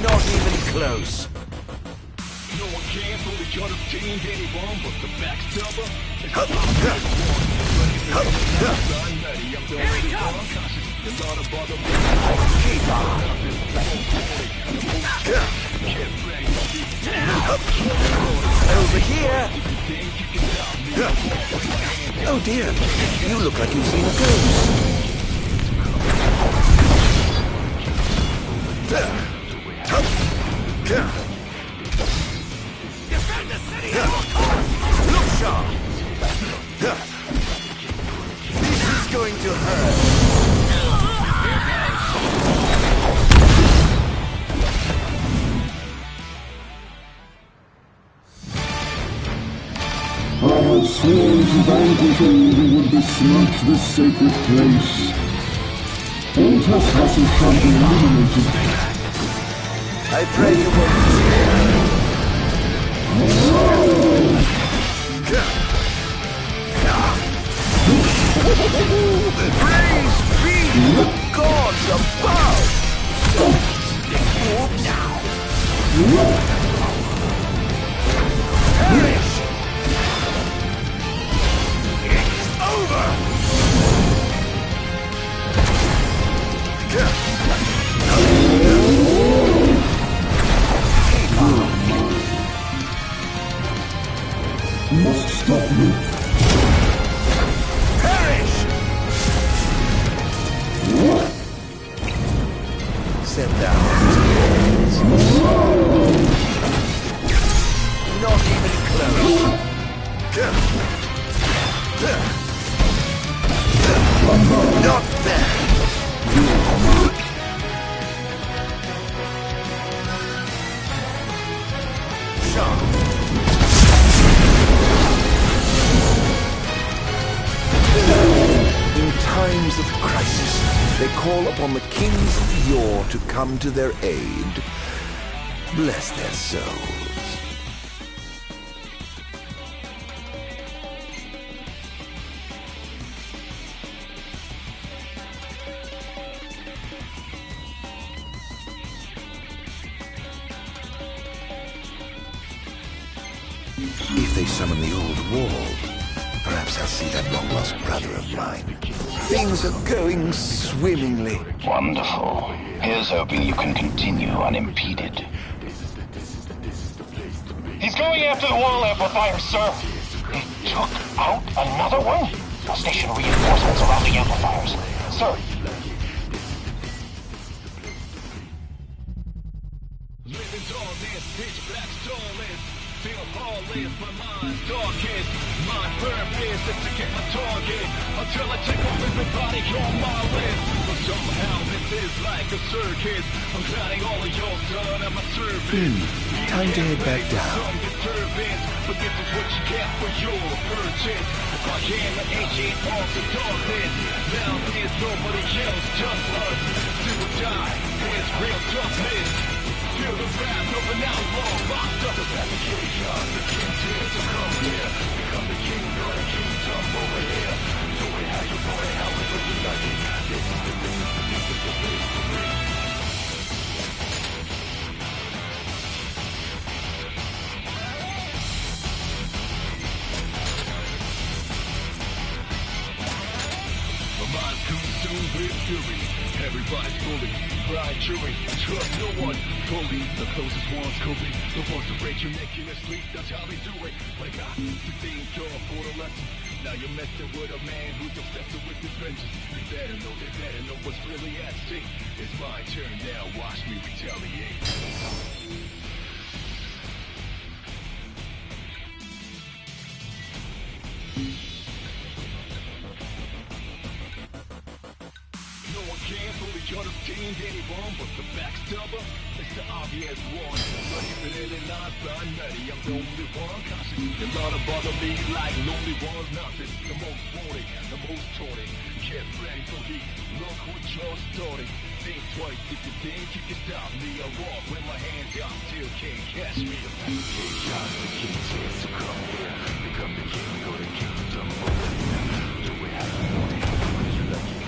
Speaker 6: Not even close!
Speaker 20: No one can fully contain anyone but the backstabber. Here he comes!
Speaker 6: Keep on! Over here! Oh dear, you look like you've seen a ghost.
Speaker 20: Defend the city at all costs!
Speaker 6: Look sharp! This is going to hurt.
Speaker 19: I have sworn to vanquish all who would besmirch this sacred place. All trespassers shall be eliminated.
Speaker 6: I pray you will. Praise be the gods above! Now! Perish! It's over!
Speaker 19: Must stop you.
Speaker 6: Perish! Sit down. Not even close. Not bad. Sharp. In times of crisis, they call upon the kings of yore to come to their aid. Bless their souls. If they summon the old wall, perhaps I'll see that long-lost brother of mine. Things are going swimmingly.
Speaker 7: Wonderful. Here's hoping you can continue unimpeded. He's going after the wall amplifier, sir. He took out another one? I'll station reinforcements around the amplifiers. Sir.
Speaker 20: Purpose is to get my target until I take off everybody on my list. But somehow this is like a circus. I'm crowding all of your son at my service.
Speaker 6: Time to head back down.
Speaker 20: But this is what you get for your purchase. I am an agent of the darkness. Now there's nobody else, just us. Do or die, there's real toughness. Feel the wrath of an outlaw locked up. The fabrication, the king's here to come here. Become the king of the kingdom over here. Do it how you want it, however you like it. This is the place to be. consumed with fury. Everybody's bully, blind jury, trust no one fully. The closest ones could be the ones that break your neck in your sleep. That's how they do it. But I got to think for the lesson. Now you're messing with a man who's obsessed with his vengeance. They better know what's really at stake. It's my turn now, watch me retaliate. No one can fully understand anyone but the backstabber. It's the obvious one. But if it ain't not I'm ready. I'm the only one cautious. They lot of bother me like lonely one's nothing. The most wanted, the most taunted. Get ready for heat. Look what you're starting. Think twice if you think you can stop me. I walk with my hands out, still can't catch me.
Speaker 19: Chaos begins here, so come here. Become the king, go to kingdom over here. Do we have you want it? How would you like it?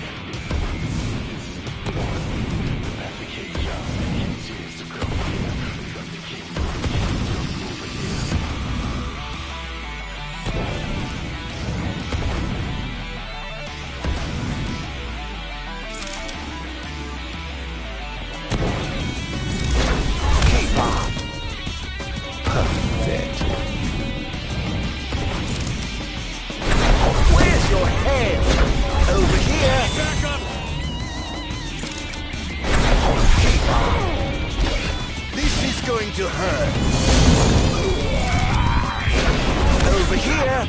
Speaker 19: The path of chaos begins here, so come here. Become the king, go to kingdom over here.
Speaker 6: Perfect.
Speaker 16: Where's your head?
Speaker 6: Over here.
Speaker 16: Back up!
Speaker 6: This is going to hurt. Over here.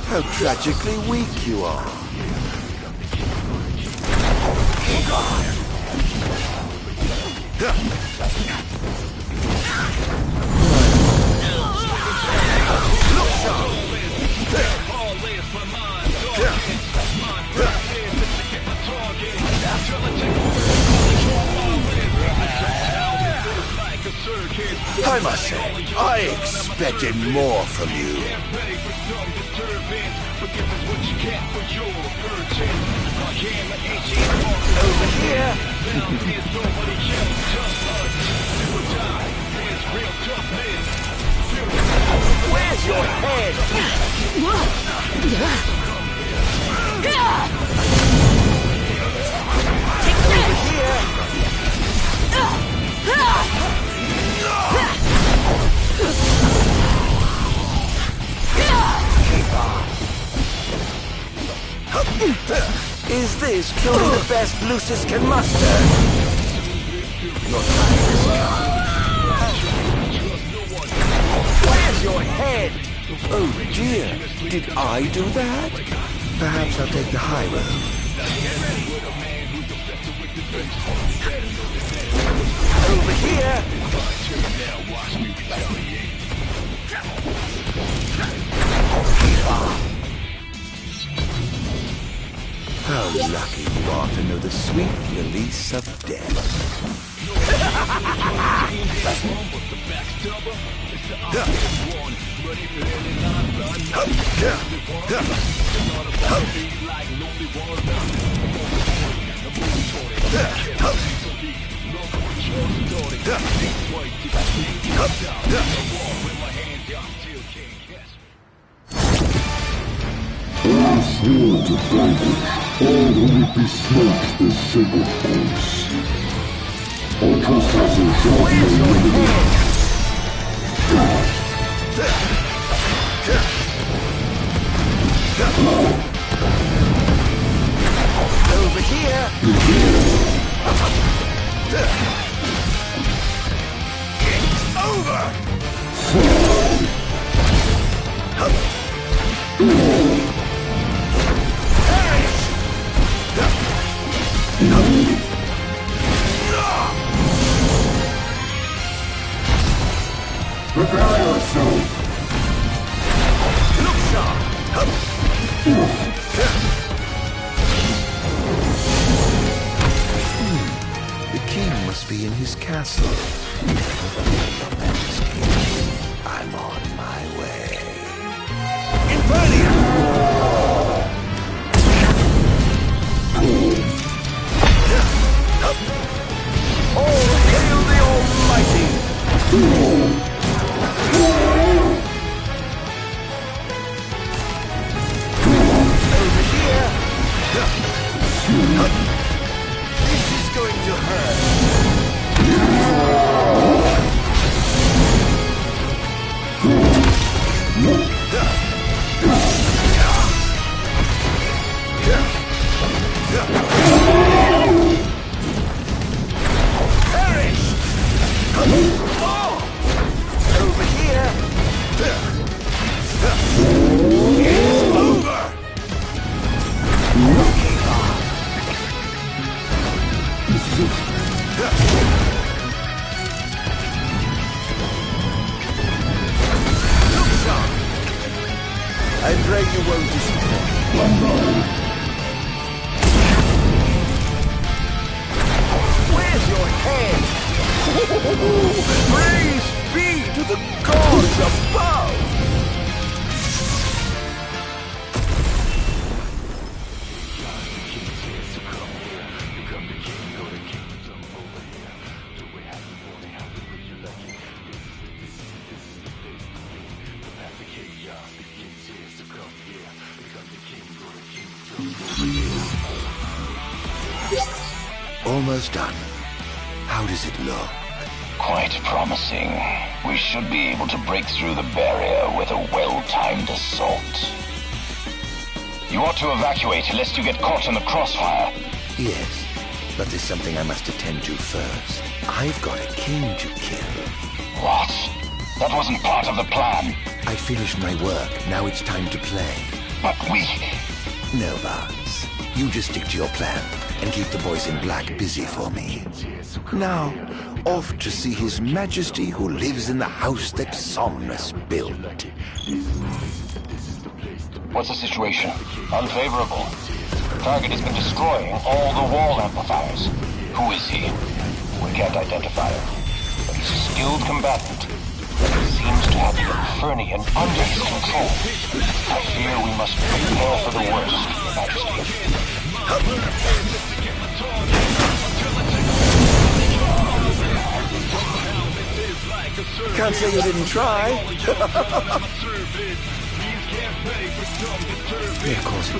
Speaker 6: How tragically weak you are. I must say, I expected more from you. Over here.
Speaker 16: Where's your head?
Speaker 6: Is this truly the best Lucius can muster? Your time has come.
Speaker 16: Where's your head?
Speaker 6: Oh dear, did I do that? Perhaps I'll take the high road. Over here! How lucky you are to know the sweet release of death.
Speaker 19: I swore to vanquish all who would besmirch the sacred force. All trespassers shall be eliminated.
Speaker 6: Over here! It's over!
Speaker 19: Prepare yourself!
Speaker 6: Look sharp! The king must be in his castle. Never fear, Your Majesty. I'm on my way. Infernia! All hail the Almighty!
Speaker 16: I pray you won't disappoint. Where's your head? Praise be to the gods above!
Speaker 3: Almost done. How does it look?
Speaker 7: Quite promising. We should be able to break through the barrier with a well-timed assault. You ought to evacuate lest you get caught in the crossfire.
Speaker 3: Yes, but there's something I must attend to first. I've got a king to kill.
Speaker 7: What? That wasn't part of the plan.
Speaker 3: I finished my work. Now it's time to play.
Speaker 7: But we...
Speaker 3: No, Barnes. You just stick to your plan and keep the boys in black busy for me. Now, off to see His Majesty who lives in the house that Somnus built.
Speaker 7: What's the situation? Unfavorable. Target has been destroying all the wall amplifiers. Who is he? We can't identify him. But he's a skilled combatant. He seems to have the Infernian under his control. I fear we must prepare for the worst, Your Majesty.
Speaker 16: Can't say you didn't try.
Speaker 3: Yeah, of course it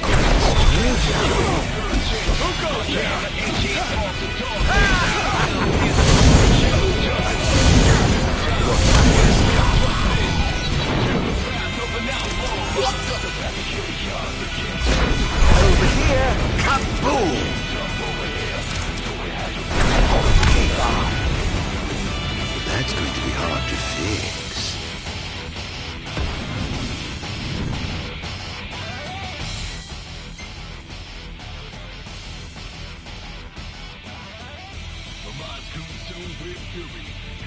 Speaker 16: Over here, kaboom!
Speaker 3: That's going to be hard to fix.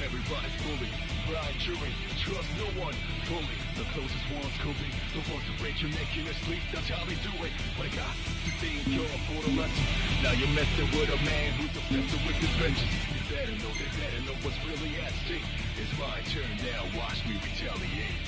Speaker 20: Everybody's bully, blind jury, trust no one fully. The closest ones could be the ones who break your neck in your sleep. That's how they do it. Wake up to think you're for the lesson. Now you're messing with a man who's obsessed with his vengeance. You better know what's really at stake. It's my turn now, watch me retaliate.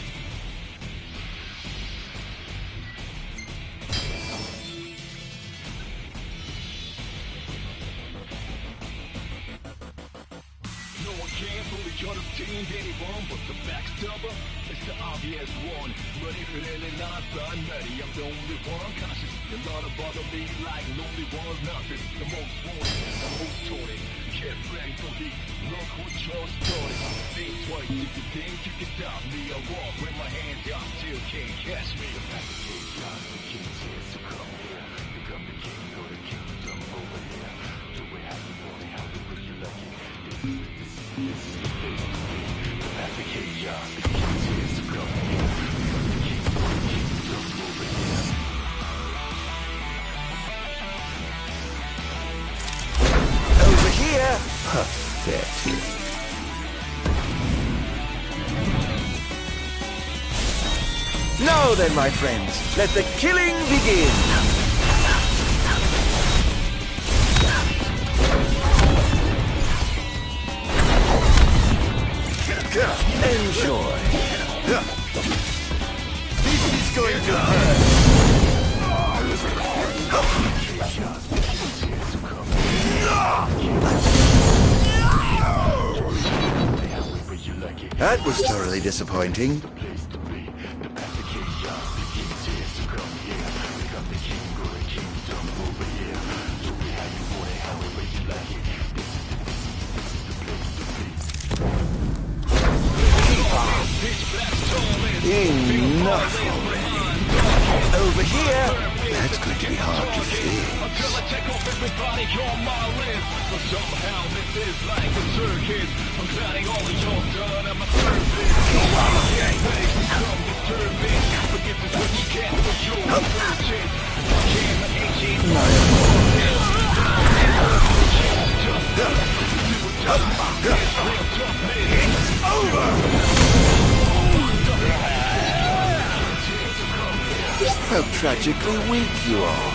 Speaker 20: No one can fully understand anyone but the backstabber. It's the obvious one. Ready for any lines, I'm ready. I'm the only one conscious. A lot of bother me like lonely one's nothing. The most wanted, the most taunted. Get ready for the look what you're started. Think twice if you think you can stop me. I walk with my hands out, still can't catch me. The fact that they got the king's here, so come here. Become the king, go to kingdom over here. Do it how you want it, how the way you like it. This is the place to be. The path of chaos, the king's here, so come here. Become the king, go to kingdom over here.
Speaker 16: Over here!
Speaker 3: Pathetic.
Speaker 16: Now then, my friends, let the killing begin! Enjoy. This is going to hurt.
Speaker 3: That was thoroughly disappointing.
Speaker 16: Enough already. Over here.
Speaker 3: That's going to be hard to fix.
Speaker 20: Somehow this is like a circus. I'm planning all of your done at my service. Some disturbing. Forget this what you get for your purchase.
Speaker 16: It's over!
Speaker 3: How tragically weak you are.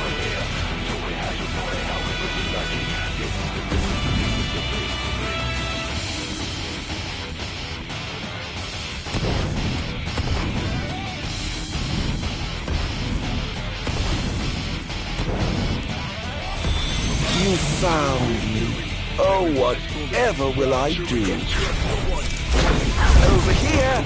Speaker 3: You found me. Oh, whatever will I do?
Speaker 16: Over here!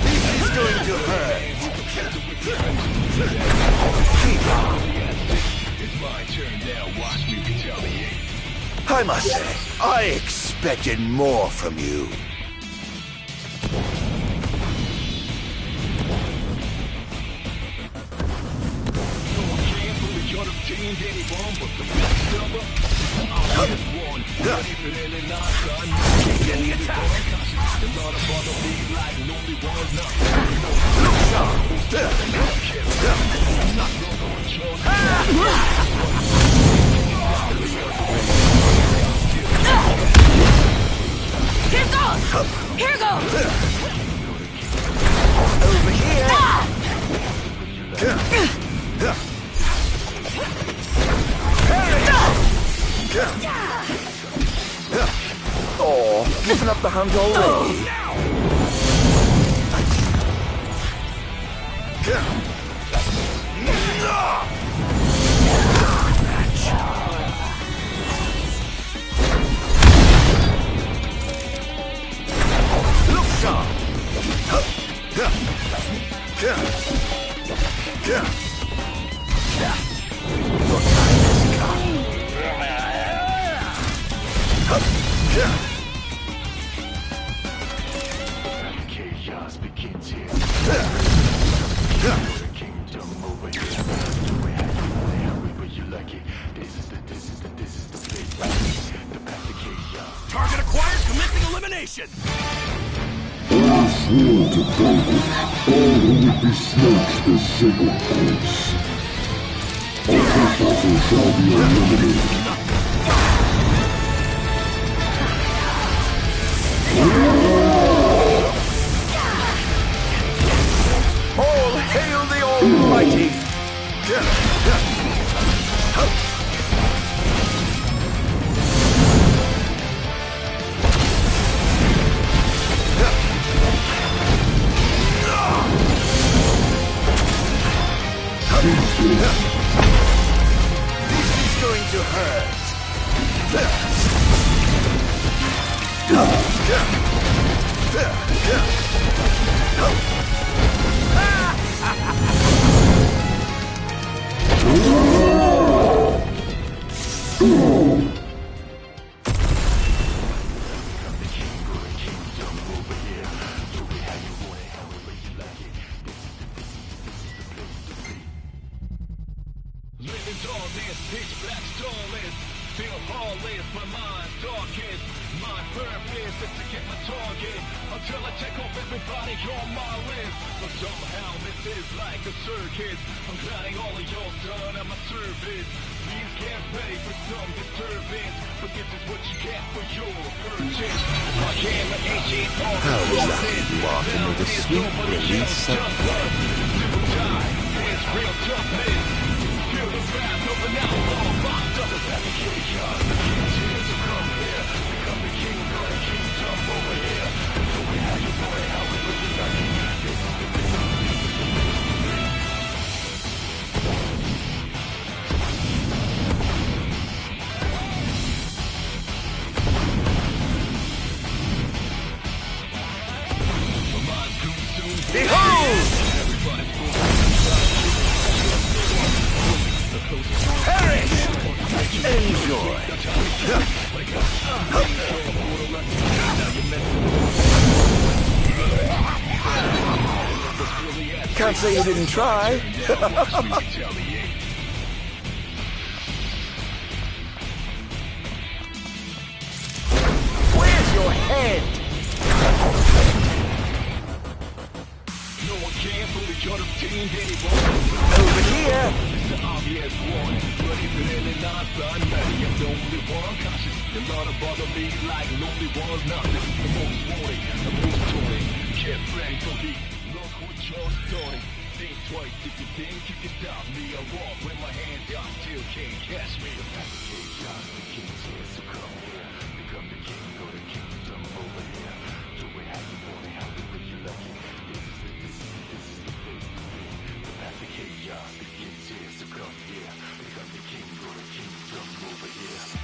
Speaker 16: This is going to hurt.
Speaker 3: I must say, I expected more from you.
Speaker 17: Here goes! Here goes!
Speaker 16: Over here!
Speaker 3: Oh, giving up the hunt already?
Speaker 16: Look sharp!
Speaker 3: Your time has come.
Speaker 19: Chaos begins here. The kingdom over here. Do it however you like it. This is the place. The path to chaos.
Speaker 16: Target acquired, commencing elimination!
Speaker 19: I swore to David, all who would be snatched as sacred coins. All trespassers shall be eliminated.
Speaker 16: All hail the Almighty!
Speaker 3: This is going to hurt.
Speaker 20: Living darkness, pitch black starless, feel heartless, my mind's darkest. My purpose is to get my target until I check off everybody on my list. But somehow this is like a circus. I'm gliding all of y'all done at my service. Please get ready for some disturbance, but this is what you get for your purchase. My camera ancient
Speaker 3: How lucky you are to know the sweet release of blood.
Speaker 20: It's real toughness. Feel the wrath of an outlaw locked up. The back of chaos begins here, so come here. Become the king of the kingdom over here. Do it how you want it, however you like it. This is the
Speaker 16: Behold! Perish!
Speaker 3: Enjoy.
Speaker 16: Can't say you didn't try. Where's your head?
Speaker 20: no one can fully contain anymore.
Speaker 16: Over here.
Speaker 20: The obvious was nothing. The most wanted, the most taunted. Get ready for me. Look what you're starting. Think twice if you think you can stop me. I walk with my hands out, still can't catch me. The chaos begins here, so come here. Become the king or the kingdom over here. Do it how you want it, however you like it. This is the place to be. The path to chaos begins here, so come here. Become the king or the kingdom over here.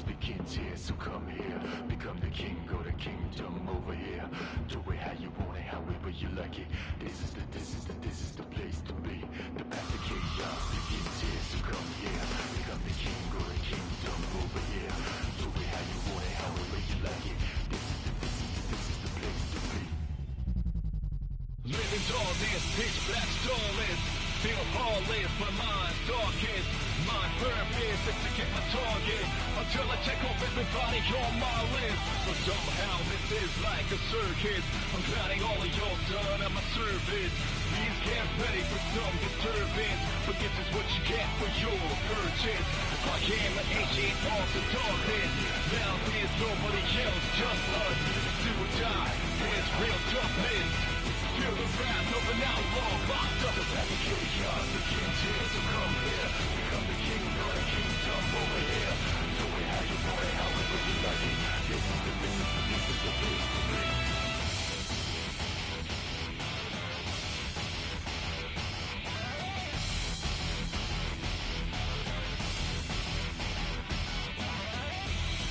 Speaker 20: Begins here, so come here. Become the king or the kingdom over here. Do it how you want it, however you like it. This is the place to be. The path to chaos begins here, so come here. Become the king or the kingdom over here. Do it how you want it, however you like it. This is the place to be. Living darkness, pitch black starless. Feel heartless, my mind's darkest. My purpose is to get my target until I check off everybody on my list. But somehow this is like a circus. I'm counting all of y'all done at my service. Please get ready for some disturbance, but this is what you get for your purchase. I am an agent of the darkness. Now there's nobody else, just us. Do or die, it's real toughness. Feel the wrath of an outlaw locked up. The path of chaos begins here, so come here. Become the king or the kingdom over here. Do it how you want it, however you like it. This is the place to be.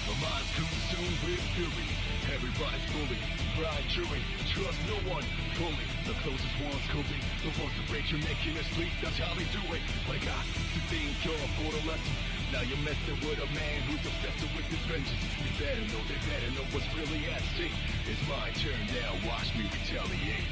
Speaker 20: My mind's consumed with fury. Everybody's bullied, grind chewing, trust no one fully. The closest ones could be the ones that break your neck in your sleep. That's how they do it. But I got to think you're for the lesson. Now you're messing with a man who's obsessed with his vengeance. You better know, they better know what's really at stake. It's my turn now, watch me retaliate.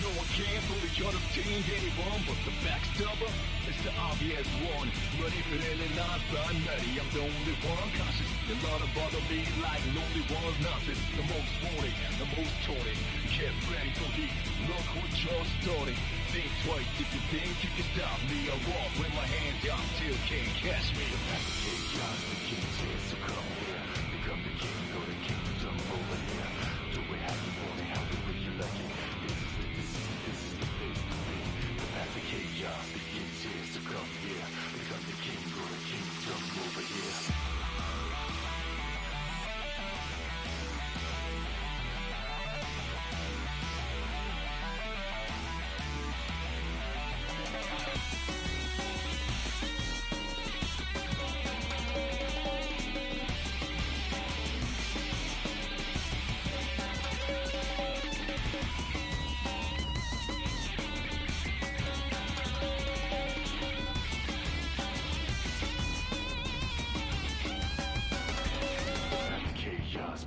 Speaker 20: No one can fully understand anyone but the backstabber. It's the obvious one. Ready for any life, I'm ready. I'm the only one cautious. A lot of bother me like lonely one's nothing. The most wanted, the most taunted. Get ready for me. Look what you're starting. Think twice if you think you can stop me. I walk with my hands out, still can't catch me. The path of chaos begins here, so come here. Become the king or the kingdom over here. Do it how you want it, however you like it. This is the place to be. The path of chaos begins here, so come here. Become the king or the kingdom over here.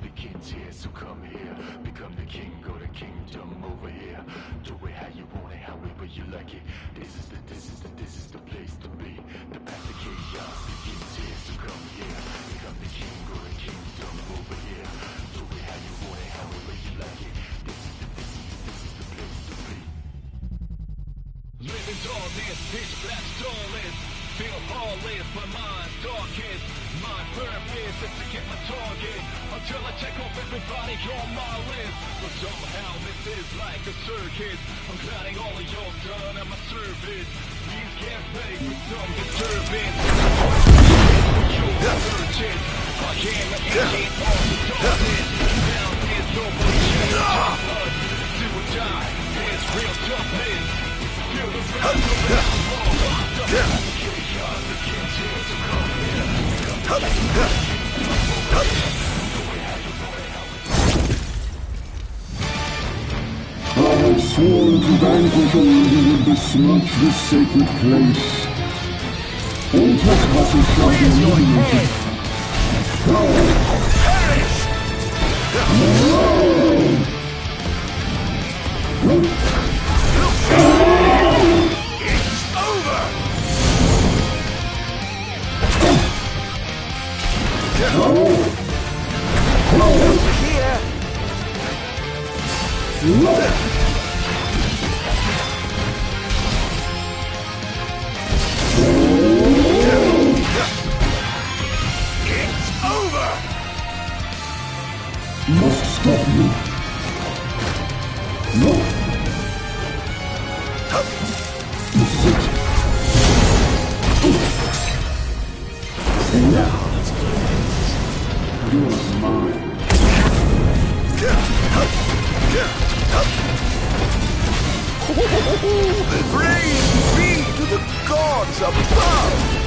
Speaker 20: Begins here, so come here. Become the king or the kingdom over here. Do it how you want it, however you like it. This is the place to be. The path to chaos begins here, so come here. Become the king or the kingdom over here. Do it how you want it, however you like it. This is the place to be. Living darkness, pitch black starless. Feel heartless, my mind's darkest. My purpose is to get my target until I check off everybody on my list. But somehow this is like a circus. I'm counting all of y'all done at my service. Please get ready for some disturbance. Your purchase. I am an agent of the darkness. Now there's nobody else. Do or die. It's real toughness. Feel the wrath of an outlaw.
Speaker 19: banquet would besmirch the sacred place. All trespassers shall be eliminated.
Speaker 16: Perish! It's over! Over here! It's over!
Speaker 19: Must stop you. No. This is it. And now, you're mine.
Speaker 16: Praise be to the gods above!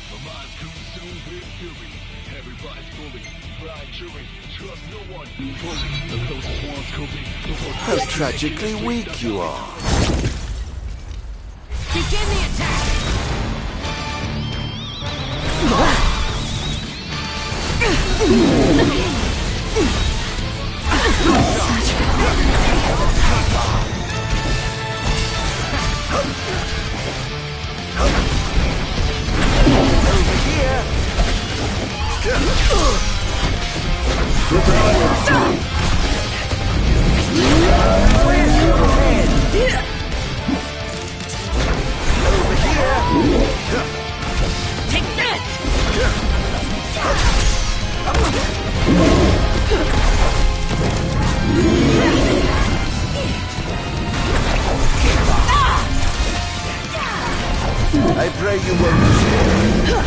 Speaker 20: My mind's consumed with fury. Everybody's bully, blind jury. Trust no one. Bully, the closest ones could be.
Speaker 16: How tragically weak you are.
Speaker 15: Begin the attack!
Speaker 16: Over here! Where's your head? Over here!
Speaker 15: Take this!
Speaker 16: I pray you won't share.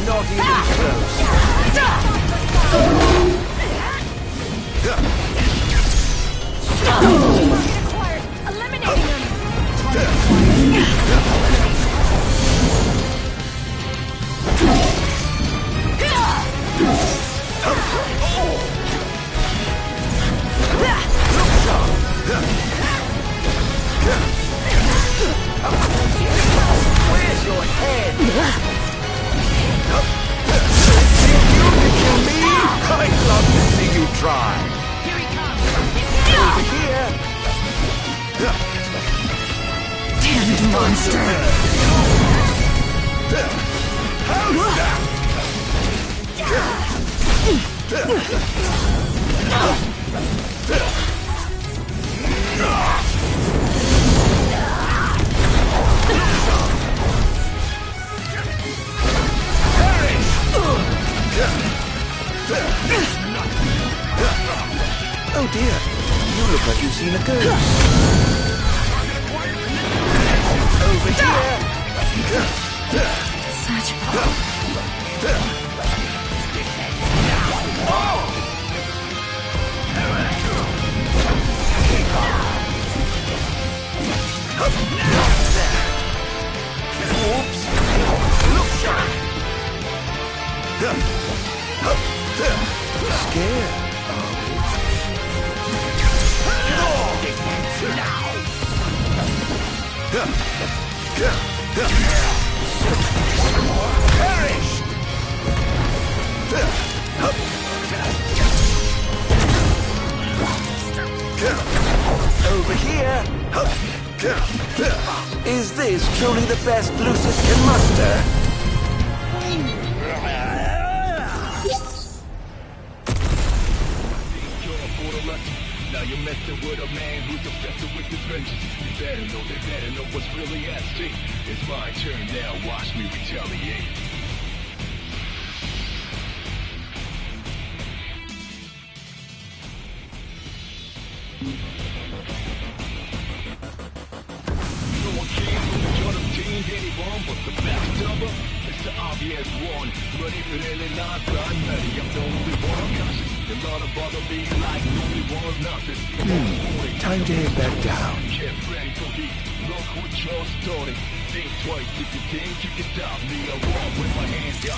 Speaker 16: Not even close.
Speaker 15: Eliminating them!
Speaker 16: Where's your head? Think you can kill me? I'd love to see you try.
Speaker 15: Here he comes!
Speaker 16: Over here.
Speaker 15: Damned monster!
Speaker 16: How's that? Oh dear, you look like you've seen a ghost. Over here.
Speaker 15: Such
Speaker 16: Oops. Look sharp. Scared, are we? Perish! Over here. Is this truly the best Lucis can muster?
Speaker 20: Now you're messing with a man who's obsessed with his vengeance. You better know what's really at stake. It's my turn now, watch me retaliate. No one came from the gun of team, anyone but the backstabber. It's the obvious one. Ready for any last I'm ready, I'm the only one.
Speaker 3: Time to head back down.
Speaker 20: Get ready for heat. Look what you're starting. Think twice if you think you can stop me. I walk with my hands up.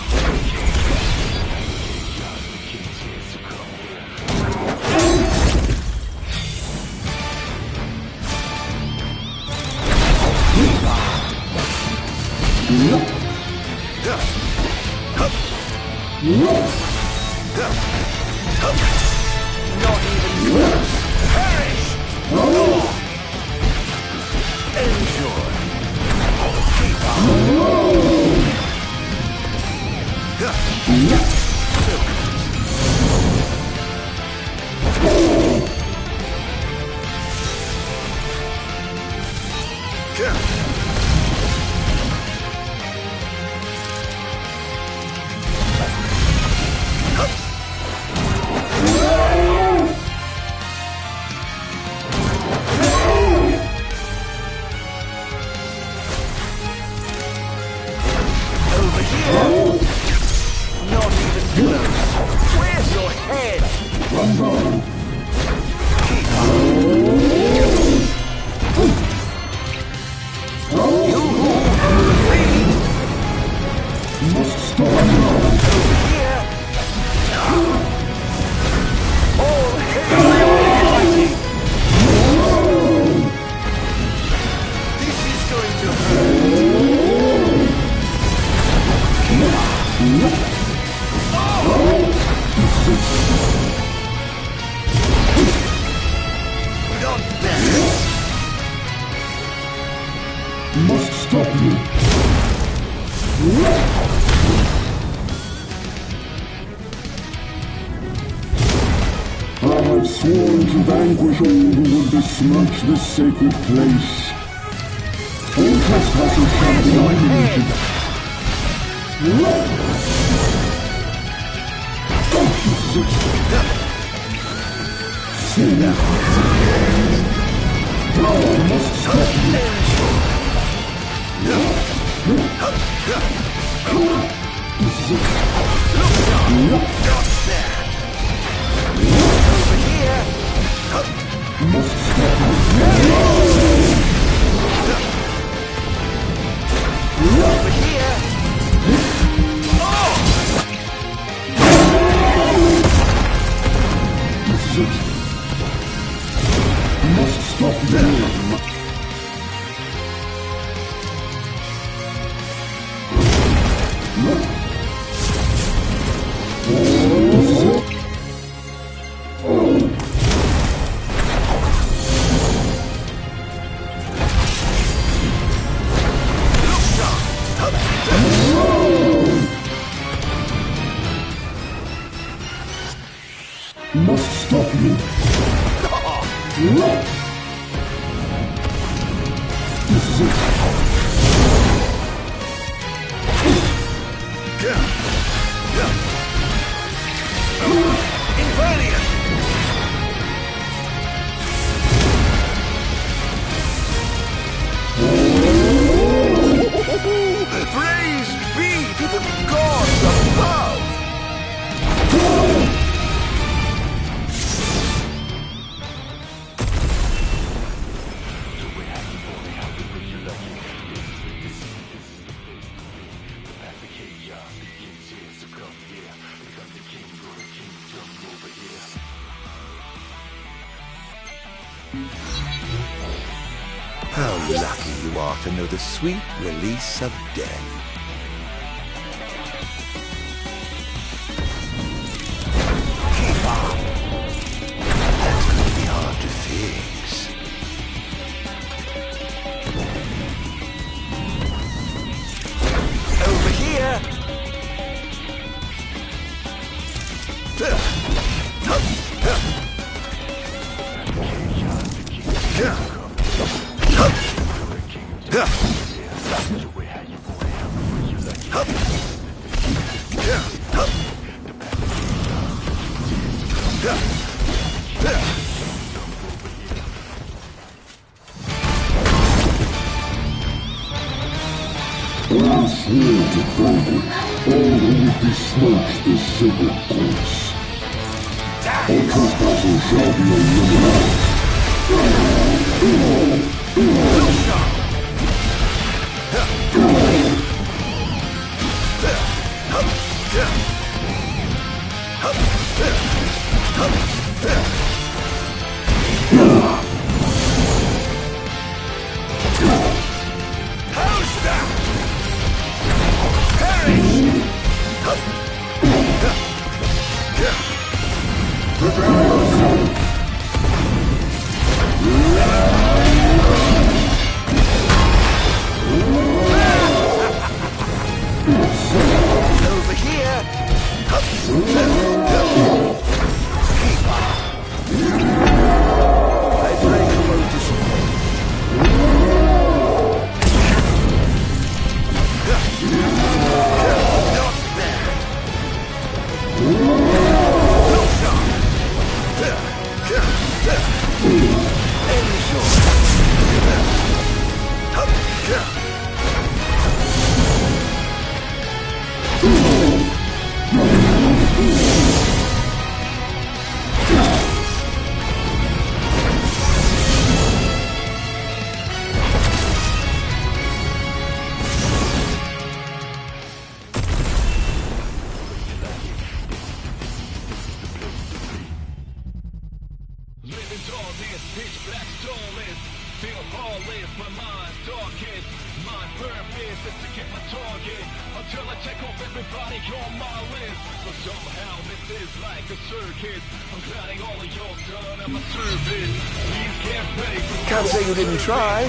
Speaker 16: Not even close. Perish! Enjoy. Keep on. Over here. Not even close. Where's your head? Keep on. You feed.
Speaker 19: Must stop.
Speaker 16: Over here. All hail the Almighty. This is going to hurt. Not bad.
Speaker 19: Must stop you. I have sworn to vanquish all who would besmirch this sacred place. All trespassers shall be eliminated. See now. Power must stop you. This is it.
Speaker 16: Not bad. Over here.
Speaker 19: Must stop you.
Speaker 16: Over here.
Speaker 19: This is it. Must stop you. Must stop you. This is it.
Speaker 16: Invaliant. Praise be to the gods above.
Speaker 3: How lucky you are to know the sweet release of death.
Speaker 16: Keep on.
Speaker 3: That's going to be hard to fix.
Speaker 16: Over here.
Speaker 19: I swear to vanquish all who would besmirch this sacred corpse.
Speaker 16: Over here! I pray you won't disappoint. Not bad.
Speaker 20: Living darkness, pitch black starless. Feel heartless, my mind's darkest. My purpose is to get my target until I check off everybody on my list. But somehow this is like a circus. I'm crowding all of your done at my service. Please can't pay.
Speaker 16: Can't say you didn't try.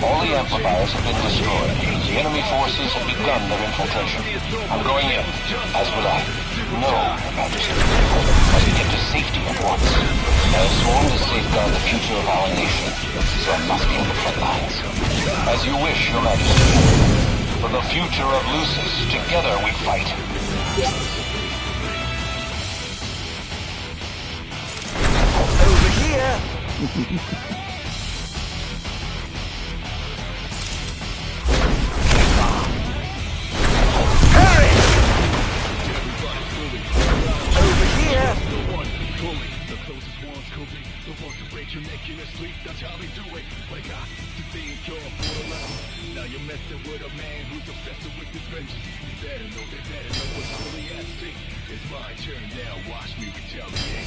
Speaker 7: All the amplifiers have been destroyed. The enemy forces have begun their infiltration. I'm going in, as will I. No, Your Majesty. Must get to safety at once. I have sworn to safeguard the future of our nation, so I must be on the front lines. As you wish, Your Majesty. For the future of Lucis, together we fight.
Speaker 16: Over here!
Speaker 20: You're making us sleep, that's how we do it. Wake up to think you're borderline. Now you're messing with a man who's obsessed with his vengeance. You better know what's really at stake. It's my turn now, watch me retaliate.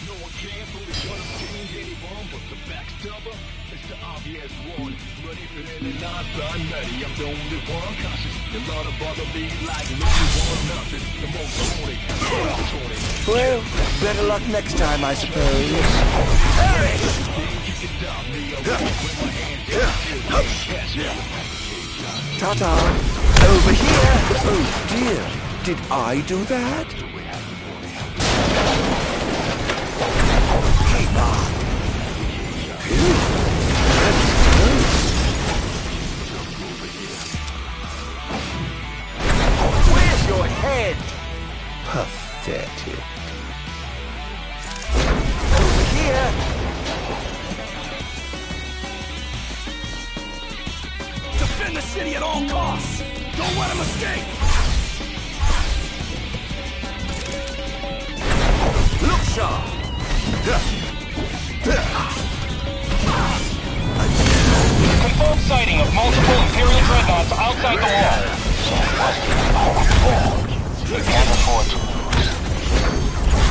Speaker 20: No one can fully understand anyone but the backstabber. It's the obvious one. Ready for any knife, I'm ready. I'm the only one cautious. A lot of bother me like looking for nothing. The most horny,
Speaker 16: Well, better luck next time, I suppose. Hurry! Ta-ta! Over here! Oh dear, did I do that? Keep on! Where's your head?
Speaker 3: Pathetic.
Speaker 16: Over here!
Speaker 20: Defend the city at all costs! Don't let him escape!
Speaker 16: Look sharp!
Speaker 7: Confirmed sighting of multiple Imperial dreadnoughts outside the wall. So it must be a direct wall. We can't afford to lose.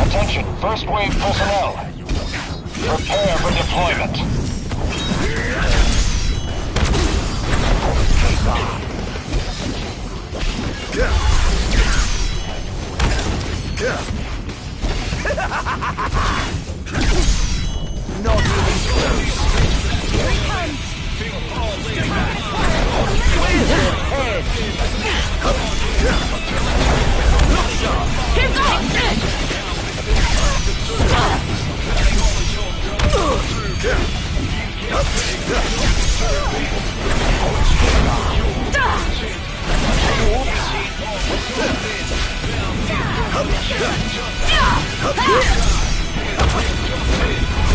Speaker 7: Attention, first wave personnel. Prepare for deployment.
Speaker 16: Not even close.
Speaker 15: Here he comes!
Speaker 16: Where's your head? Look sharp!
Speaker 15: Here goes!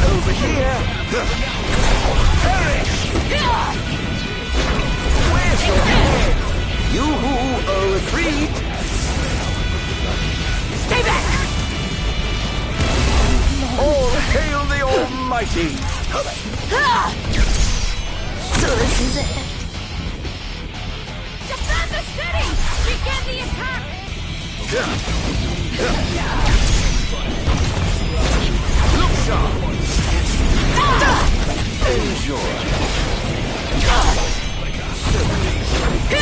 Speaker 16: Over here! Perish! Where's your head? You who are afraid!
Speaker 15: Stay back!
Speaker 16: All hail the Almighty!
Speaker 15: So this is it. Defend the city! Begin the attack!
Speaker 16: Look sharp! Enjoy!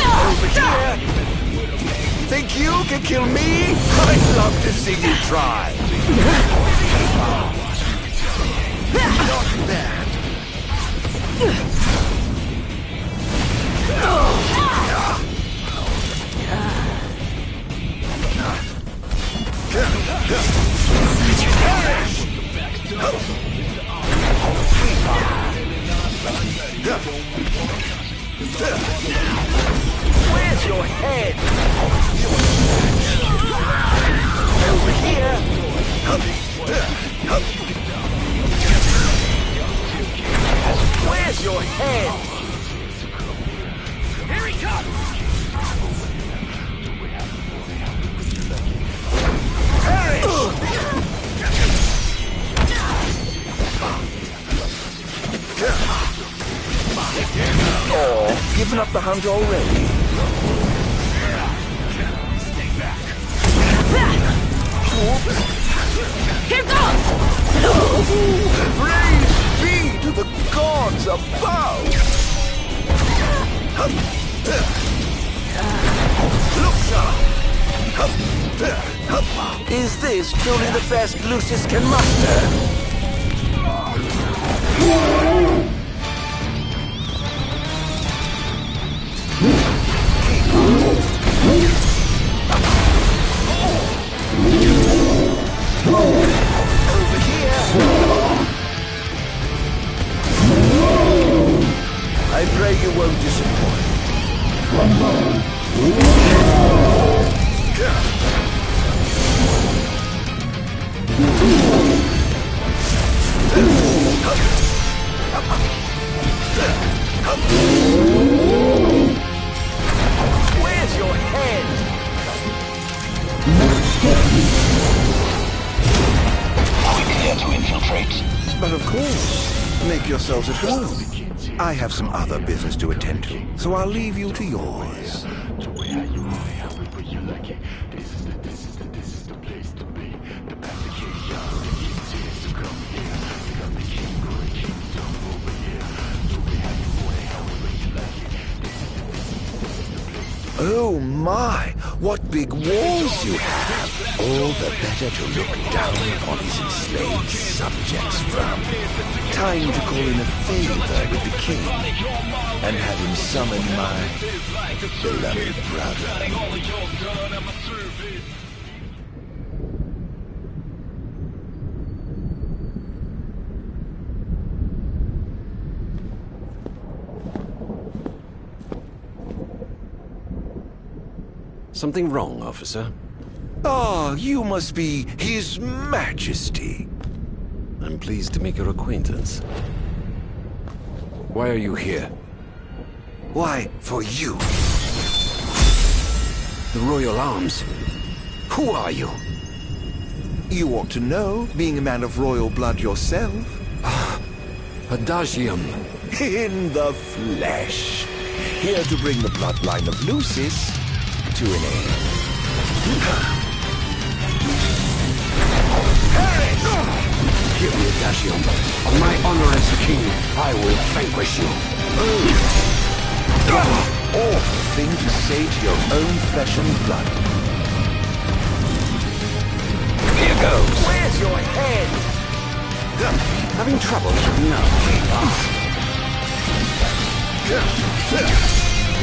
Speaker 16: Over here! Think you can kill me? I'd love to see you try! Not bad! Where's your head? Over here! Where's your head?
Speaker 15: Here he comes!
Speaker 16: Oh, given up the hunt already?
Speaker 15: Here goes!
Speaker 16: Praise be to the gods above! Look, sir! Is this truly the best Lucius can muster? Over here! I pray you won't disappoint. Where's your head?
Speaker 7: Are we clear to infiltrate?
Speaker 3: But of course. Make yourselves at home. I have some other business to attend to, so I'll leave you to yours. Oh my, what big walls you have! All the better to look down upon his enslaved subjects from. Time to call in a favor with the king, and have him summon my beloved brother.
Speaker 18: Something wrong, officer?
Speaker 3: Ah, you must be His Majesty.
Speaker 18: I'm pleased to make your acquaintance. Why are you here?
Speaker 3: Why, for you.
Speaker 18: The Royal Arms. Who are you?
Speaker 3: You ought to know, being a man of royal blood yourself.
Speaker 18: Adagium.
Speaker 3: In the flesh. Here to bring the bloodline of Lucis to an end.
Speaker 18: Give me Adagium. On my honor as king, I will vanquish you.
Speaker 3: Awful thing to say to your own flesh and blood.
Speaker 18: Here goes.
Speaker 16: Where's your head?
Speaker 18: Having trouble keeping up.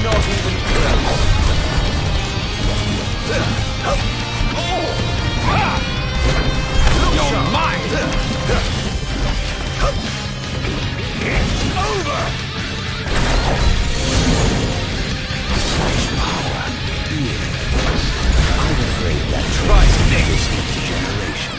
Speaker 16: Not even close.
Speaker 18: You're mine!
Speaker 16: It's over!
Speaker 3: Such power. Yes. I'm afraid that tries this degeneration.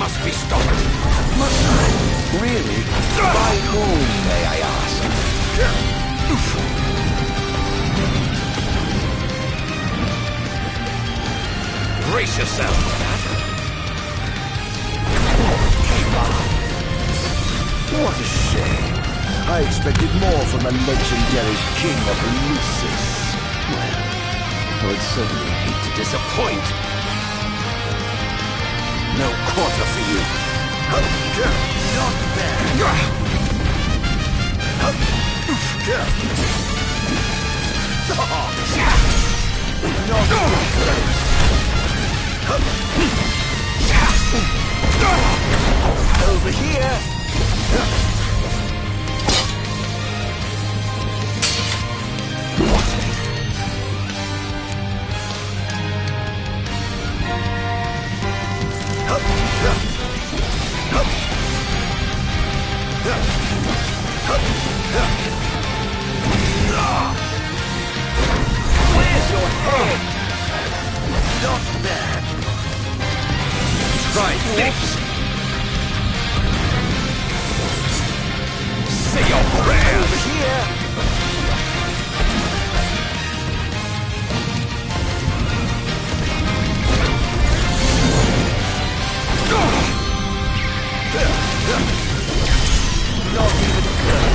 Speaker 18: must be stopped.
Speaker 16: Must I? Really? By whom, may I ask?
Speaker 18: Brace yourself.
Speaker 16: What a shame. I expected more from the legendary king of Lucis.
Speaker 18: Well, I would certainly hate to disappoint. No quarter for you.
Speaker 16: Not bad. Over here. Where's your head? Not bad.
Speaker 18: Try this. Say your prayers.
Speaker 16: Over here. Not even good.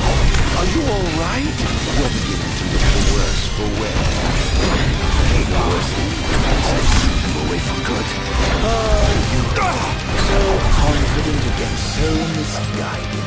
Speaker 16: Are you all right? You're beginning to look the worse for wear. Hey, the worst thing is I shoot you away for good. Oh, you so confident again, so misguided.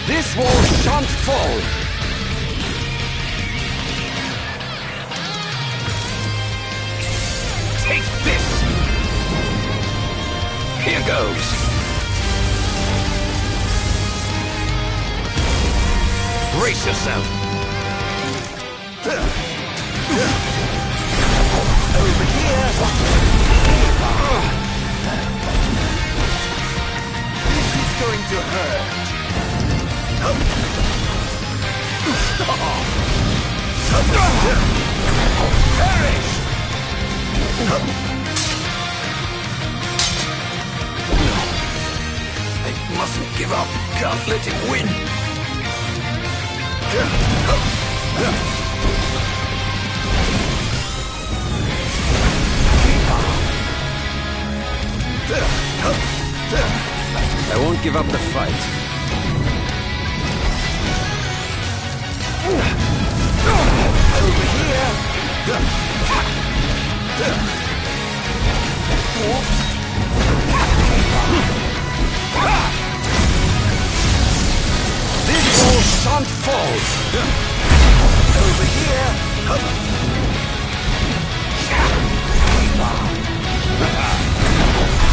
Speaker 18: This wall shan't fall. Take this. Here goes. Brace yourself.
Speaker 16: Over here. This is going to hurt. Perish!
Speaker 18: I mustn't give up. Can't let him win. I won't give up the fight.
Speaker 16: Over here.
Speaker 18: This wall shan't fall.
Speaker 16: Over here.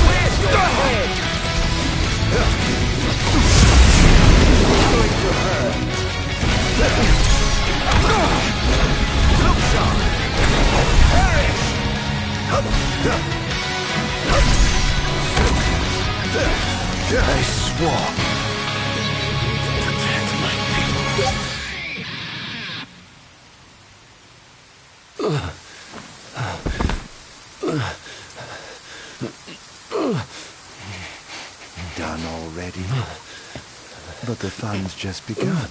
Speaker 16: Where's your head? It's going to hurt. Look, Sean! Perish! I swore. Protect my people. Done already? But the fun's just begun.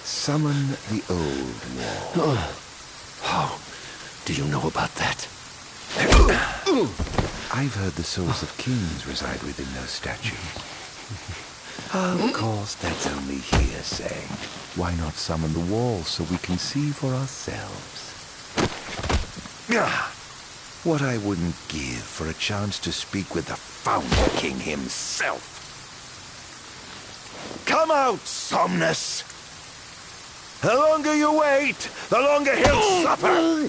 Speaker 16: Summon the old wall.
Speaker 18: How do you know about that?
Speaker 3: I've heard the souls of kings reside within those statues. Of course, that's only hearsay. Why not summon the wall so we can see for ourselves? What I wouldn't give for a chance to speak with the Founder King himself. Come out, Somnus! The longer you wait, the longer he'll suffer!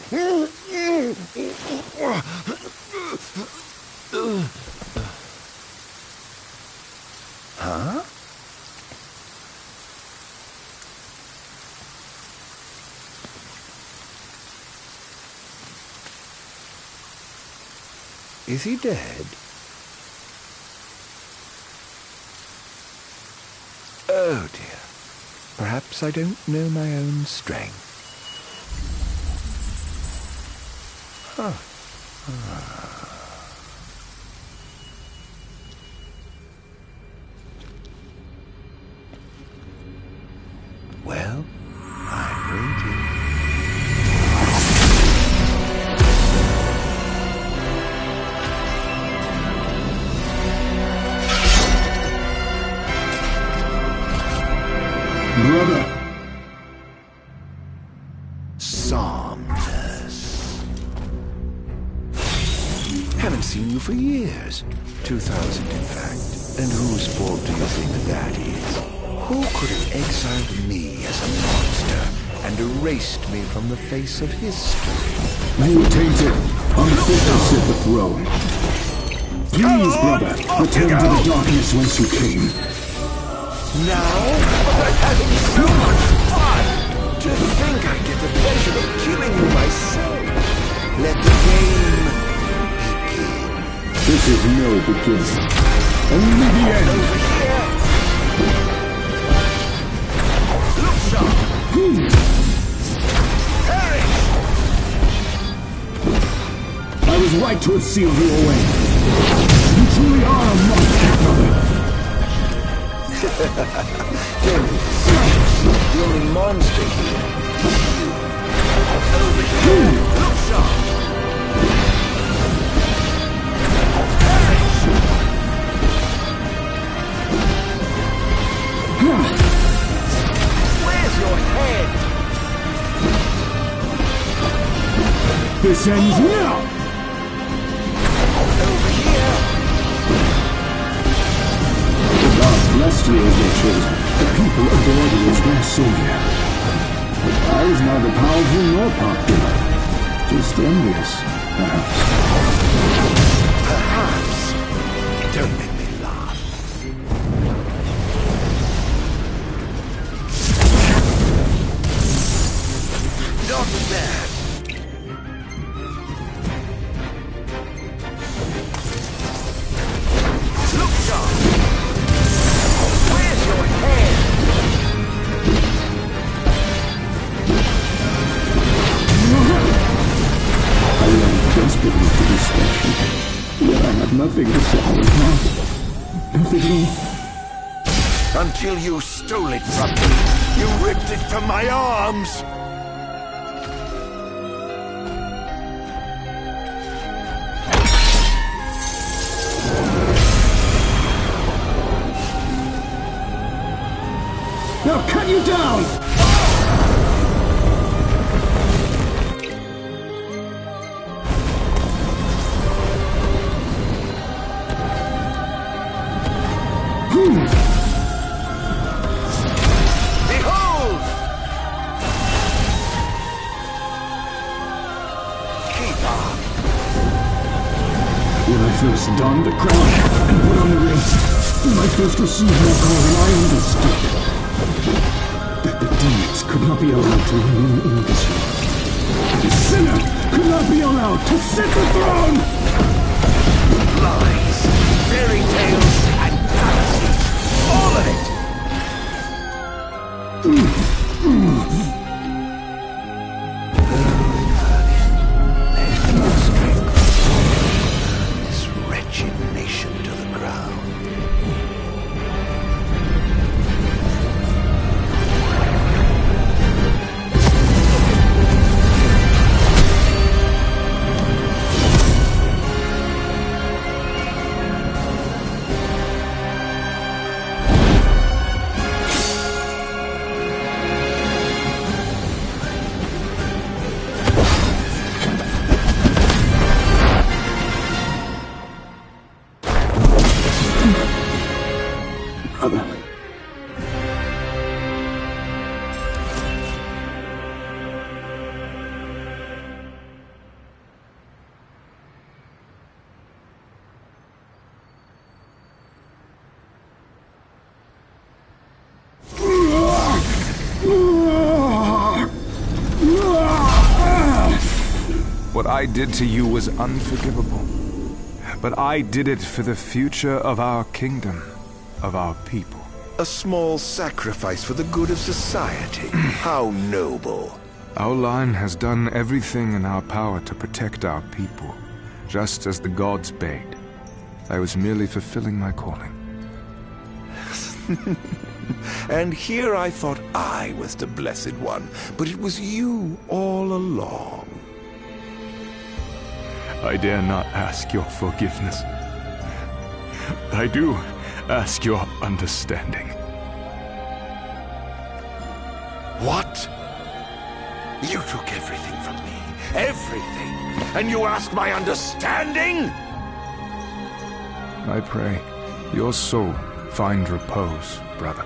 Speaker 3: Is he dead? Oh dear. Perhaps I don't know my own strength. Huh. Well, I'm waiting.
Speaker 12: Brother!
Speaker 3: Somnus. Haven't seen you for years. 2000, in fact. And whose fault do you think that is? Who could have exiled me as a monster and erased me from the face of history?
Speaker 12: You were tainted, unfit to sit the throne. Please, brother, return to the darkness whence you came.
Speaker 3: Now? But I'm having so much fun! To think I get the pleasure of killing you myself. Let the game begin.
Speaker 12: This is no beginning. Only the end.
Speaker 3: Over here! Look sharp! Perish!
Speaker 12: I was right to have sealed you away. You truly are a monster, brother.
Speaker 3: Don't be selfish. The only monster here is you. Over here! Look sharp! Perish! Where's your head?
Speaker 12: This ends now!
Speaker 3: Over here!
Speaker 12: The gods blessed you as their chosen. The people adored you as their savior. I was neither powerful nor popular. Just envious, perhaps.
Speaker 3: Perhaps. Don't make me laugh. Not bad. Look sharp. Where's your head?
Speaker 12: I am desperately to be special. Yet I have nothing to set me apart. Nothing at all.
Speaker 3: Until you stole it from me. You ripped it from my arms.
Speaker 12: Now cut you down!
Speaker 3: Behold! Keep on.
Speaker 12: When I first donned the crown and put on the ring, when I first received my calling, I understood that the demons could not be allowed to remain in this world. The sinner could not be allowed to sit the throne!
Speaker 3: Lies, fairy tales, and fallacies. All of it. Lend your strength. This wretched nation to the ground.
Speaker 12: Brother.
Speaker 10: What I did to you was unforgivable. But I did it for the future of our kingdom, of our people.
Speaker 3: A small sacrifice for the good of society. How noble.
Speaker 10: Our line has done everything in our power to protect our people, just as the gods bade. I was merely fulfilling my calling.
Speaker 3: And here I thought I was the Blessed One, but it was you all along.
Speaker 10: I dare not ask your forgiveness. I do ask your understanding.
Speaker 3: What? You took everything from me. Everything. And you ask my understanding?
Speaker 10: I pray your soul find repose, brother.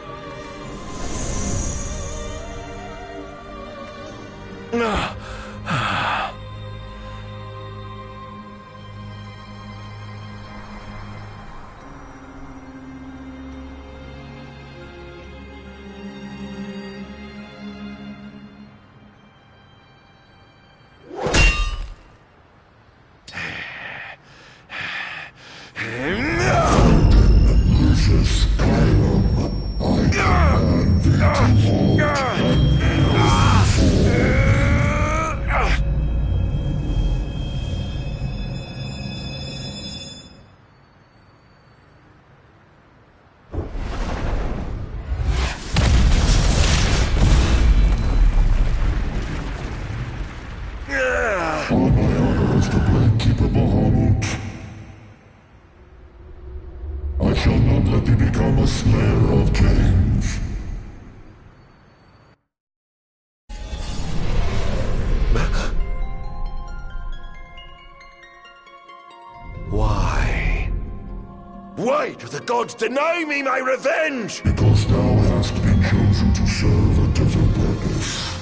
Speaker 3: Why do the gods deny me my revenge?
Speaker 19: Because thou hast been chosen to serve a different purpose.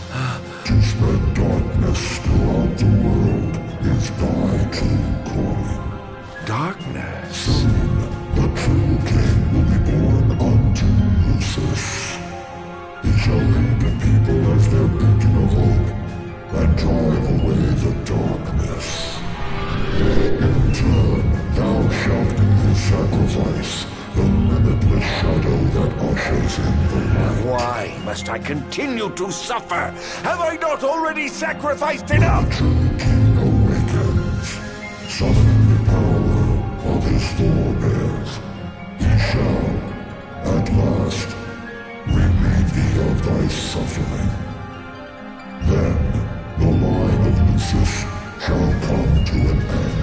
Speaker 19: To spread darkness throughout the world is thy true calling.
Speaker 3: Darkness?
Speaker 19: Soon, the true king will be born unto Lucis. He shall lead the people as their beacon of hope, and drive away the darkness. In turn, thou shalt be his sacrifice, the limitless shadow that ushers in the light.
Speaker 3: Why must I continue to suffer? Have I not already sacrificed enough?
Speaker 19: The true king awakens, summoning the power of his forebears. He shall, at last, relieve thee of thy suffering. Then, the line of Lucis shall come to an end,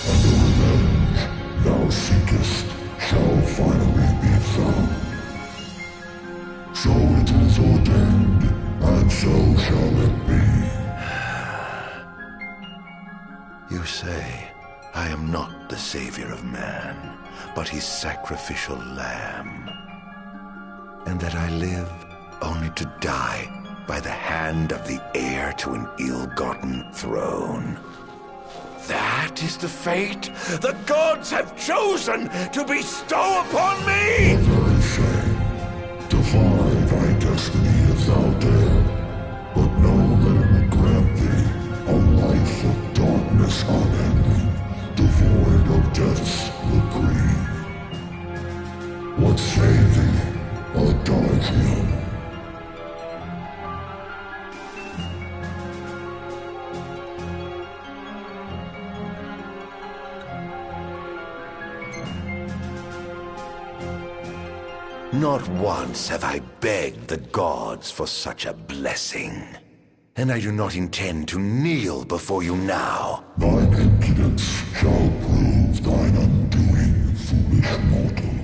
Speaker 19: and the revenge thou seekest shall finally be found. So it is ordained, and so shall it be.
Speaker 3: You say I am not the savior of man, but his sacrificial lamb, and that I live only to die by the hand of the heir to an ill-gotten throne. That is the fate the gods have chosen to bestow upon me!
Speaker 19: The very same. Defy thy destiny if thou dare, but know that it will grant thee a life of darkness unending, devoid of death's reprieve. What say thee, Ardyn?
Speaker 3: Not once have I begged the gods for such a blessing. And I do not intend to kneel before you now.
Speaker 19: Thine impudence shall prove thine undoing, foolish mortal.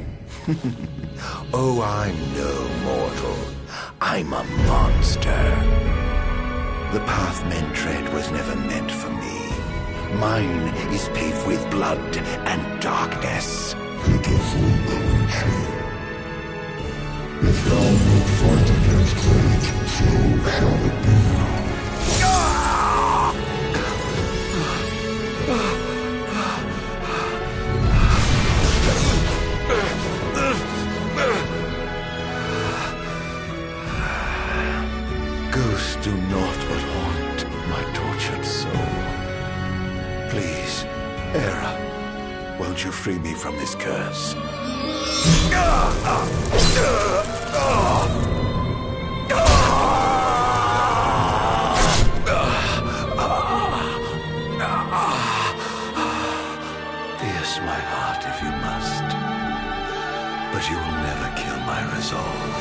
Speaker 3: Oh, I'm no mortal. I'm a monster. The path men tread was never meant for me. Mine is paved with blood and darkness.
Speaker 19: Pitiful creature. If thou wilt fight against fate, so shall it be.
Speaker 3: Ghosts do naught but haunt my tortured soul. Please, Hera, Won't you free me from this curse? Pierce my heart if you must, but you will never kill my resolve.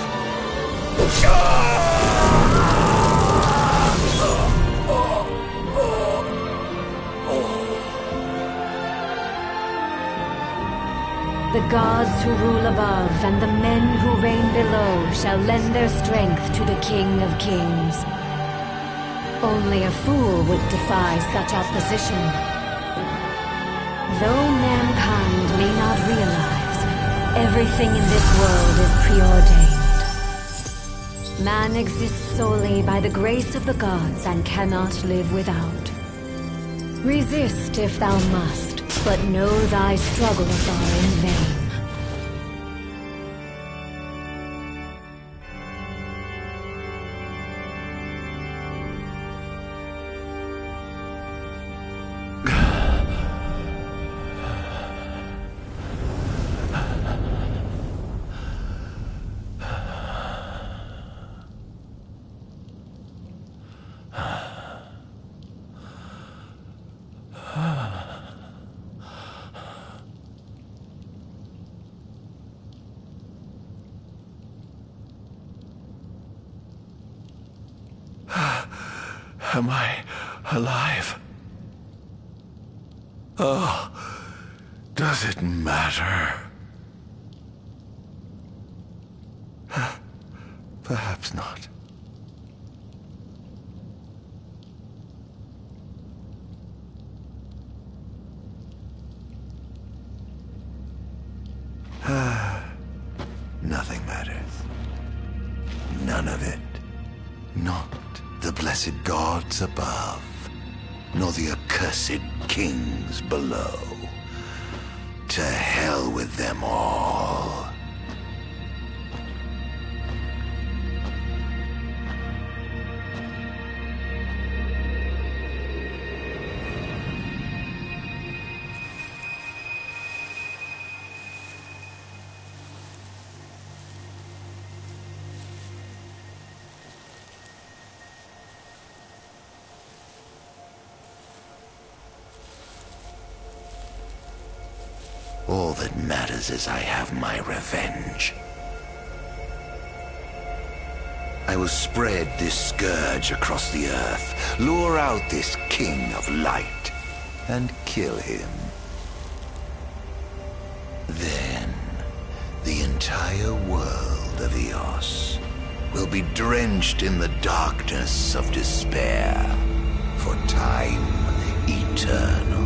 Speaker 17: The gods who rule above and the men who reign below shall lend their strength to the King of Kings. Only a fool would defy such opposition. Though mankind may not realize, everything in this world is preordained. Man exists solely by the grace of the gods and cannot live without. Resist if thou must, but know thy struggles are in vain.
Speaker 3: Am I alive? Oh, does it matter? Perhaps not. Nothing matters. None of it. Not the blessed gods above, nor the accursed kings below. To hell with them all. All that matters is I have my revenge. I will spread this scourge across the earth, lure out this king of light, and kill him. Then, the entire world of Eos will be drenched in the darkness of despair for time eternal.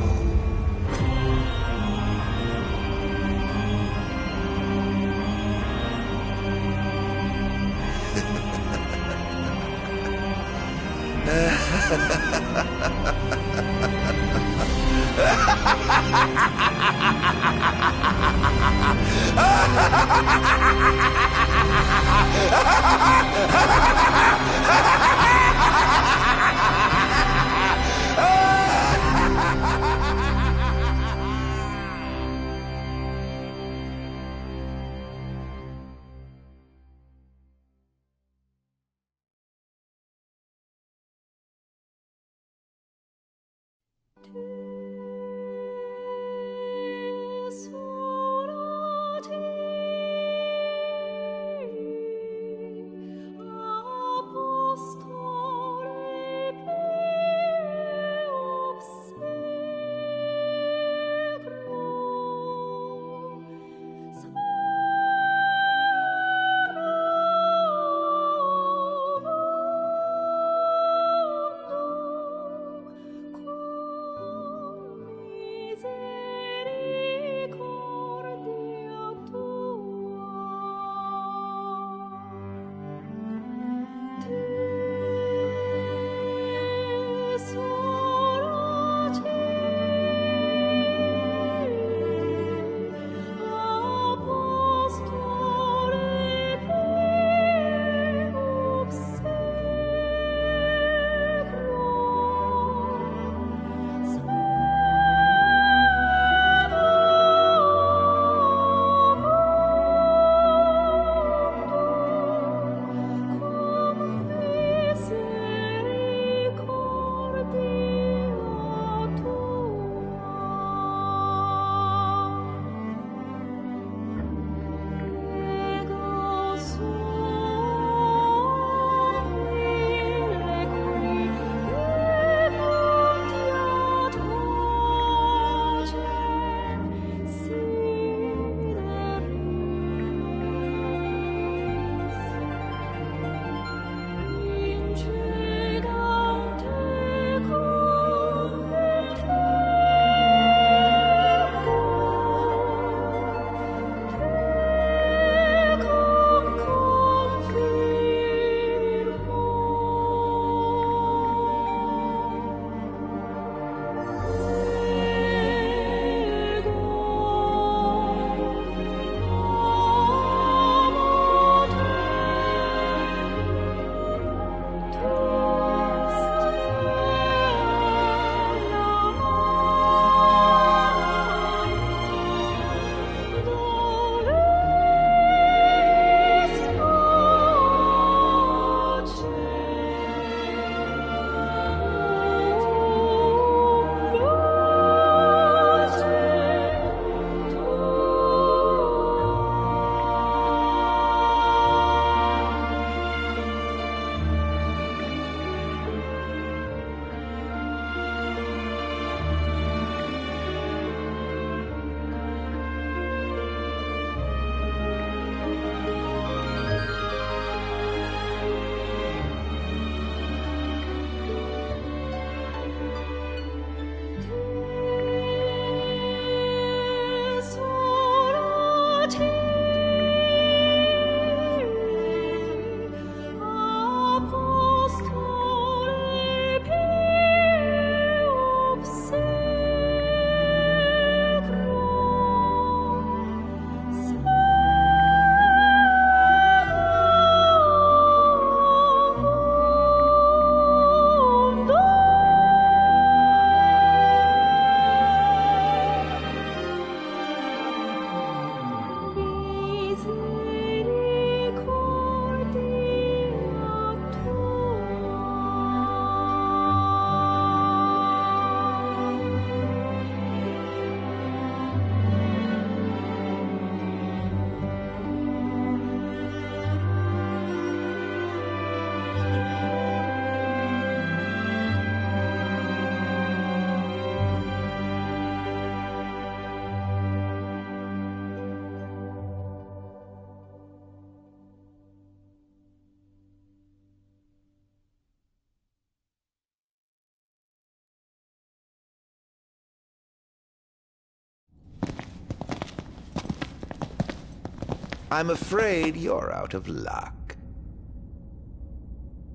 Speaker 3: I'm afraid you're out of luck.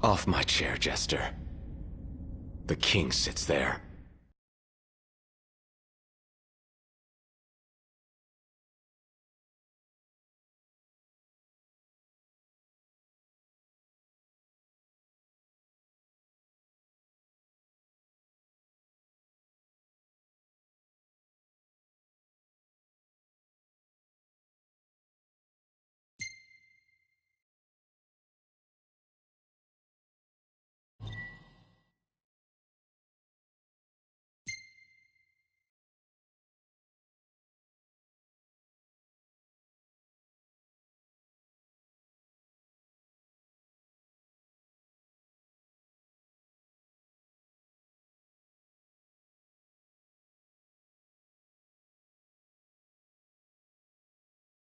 Speaker 18: Off my chair, Jester. The king sits there.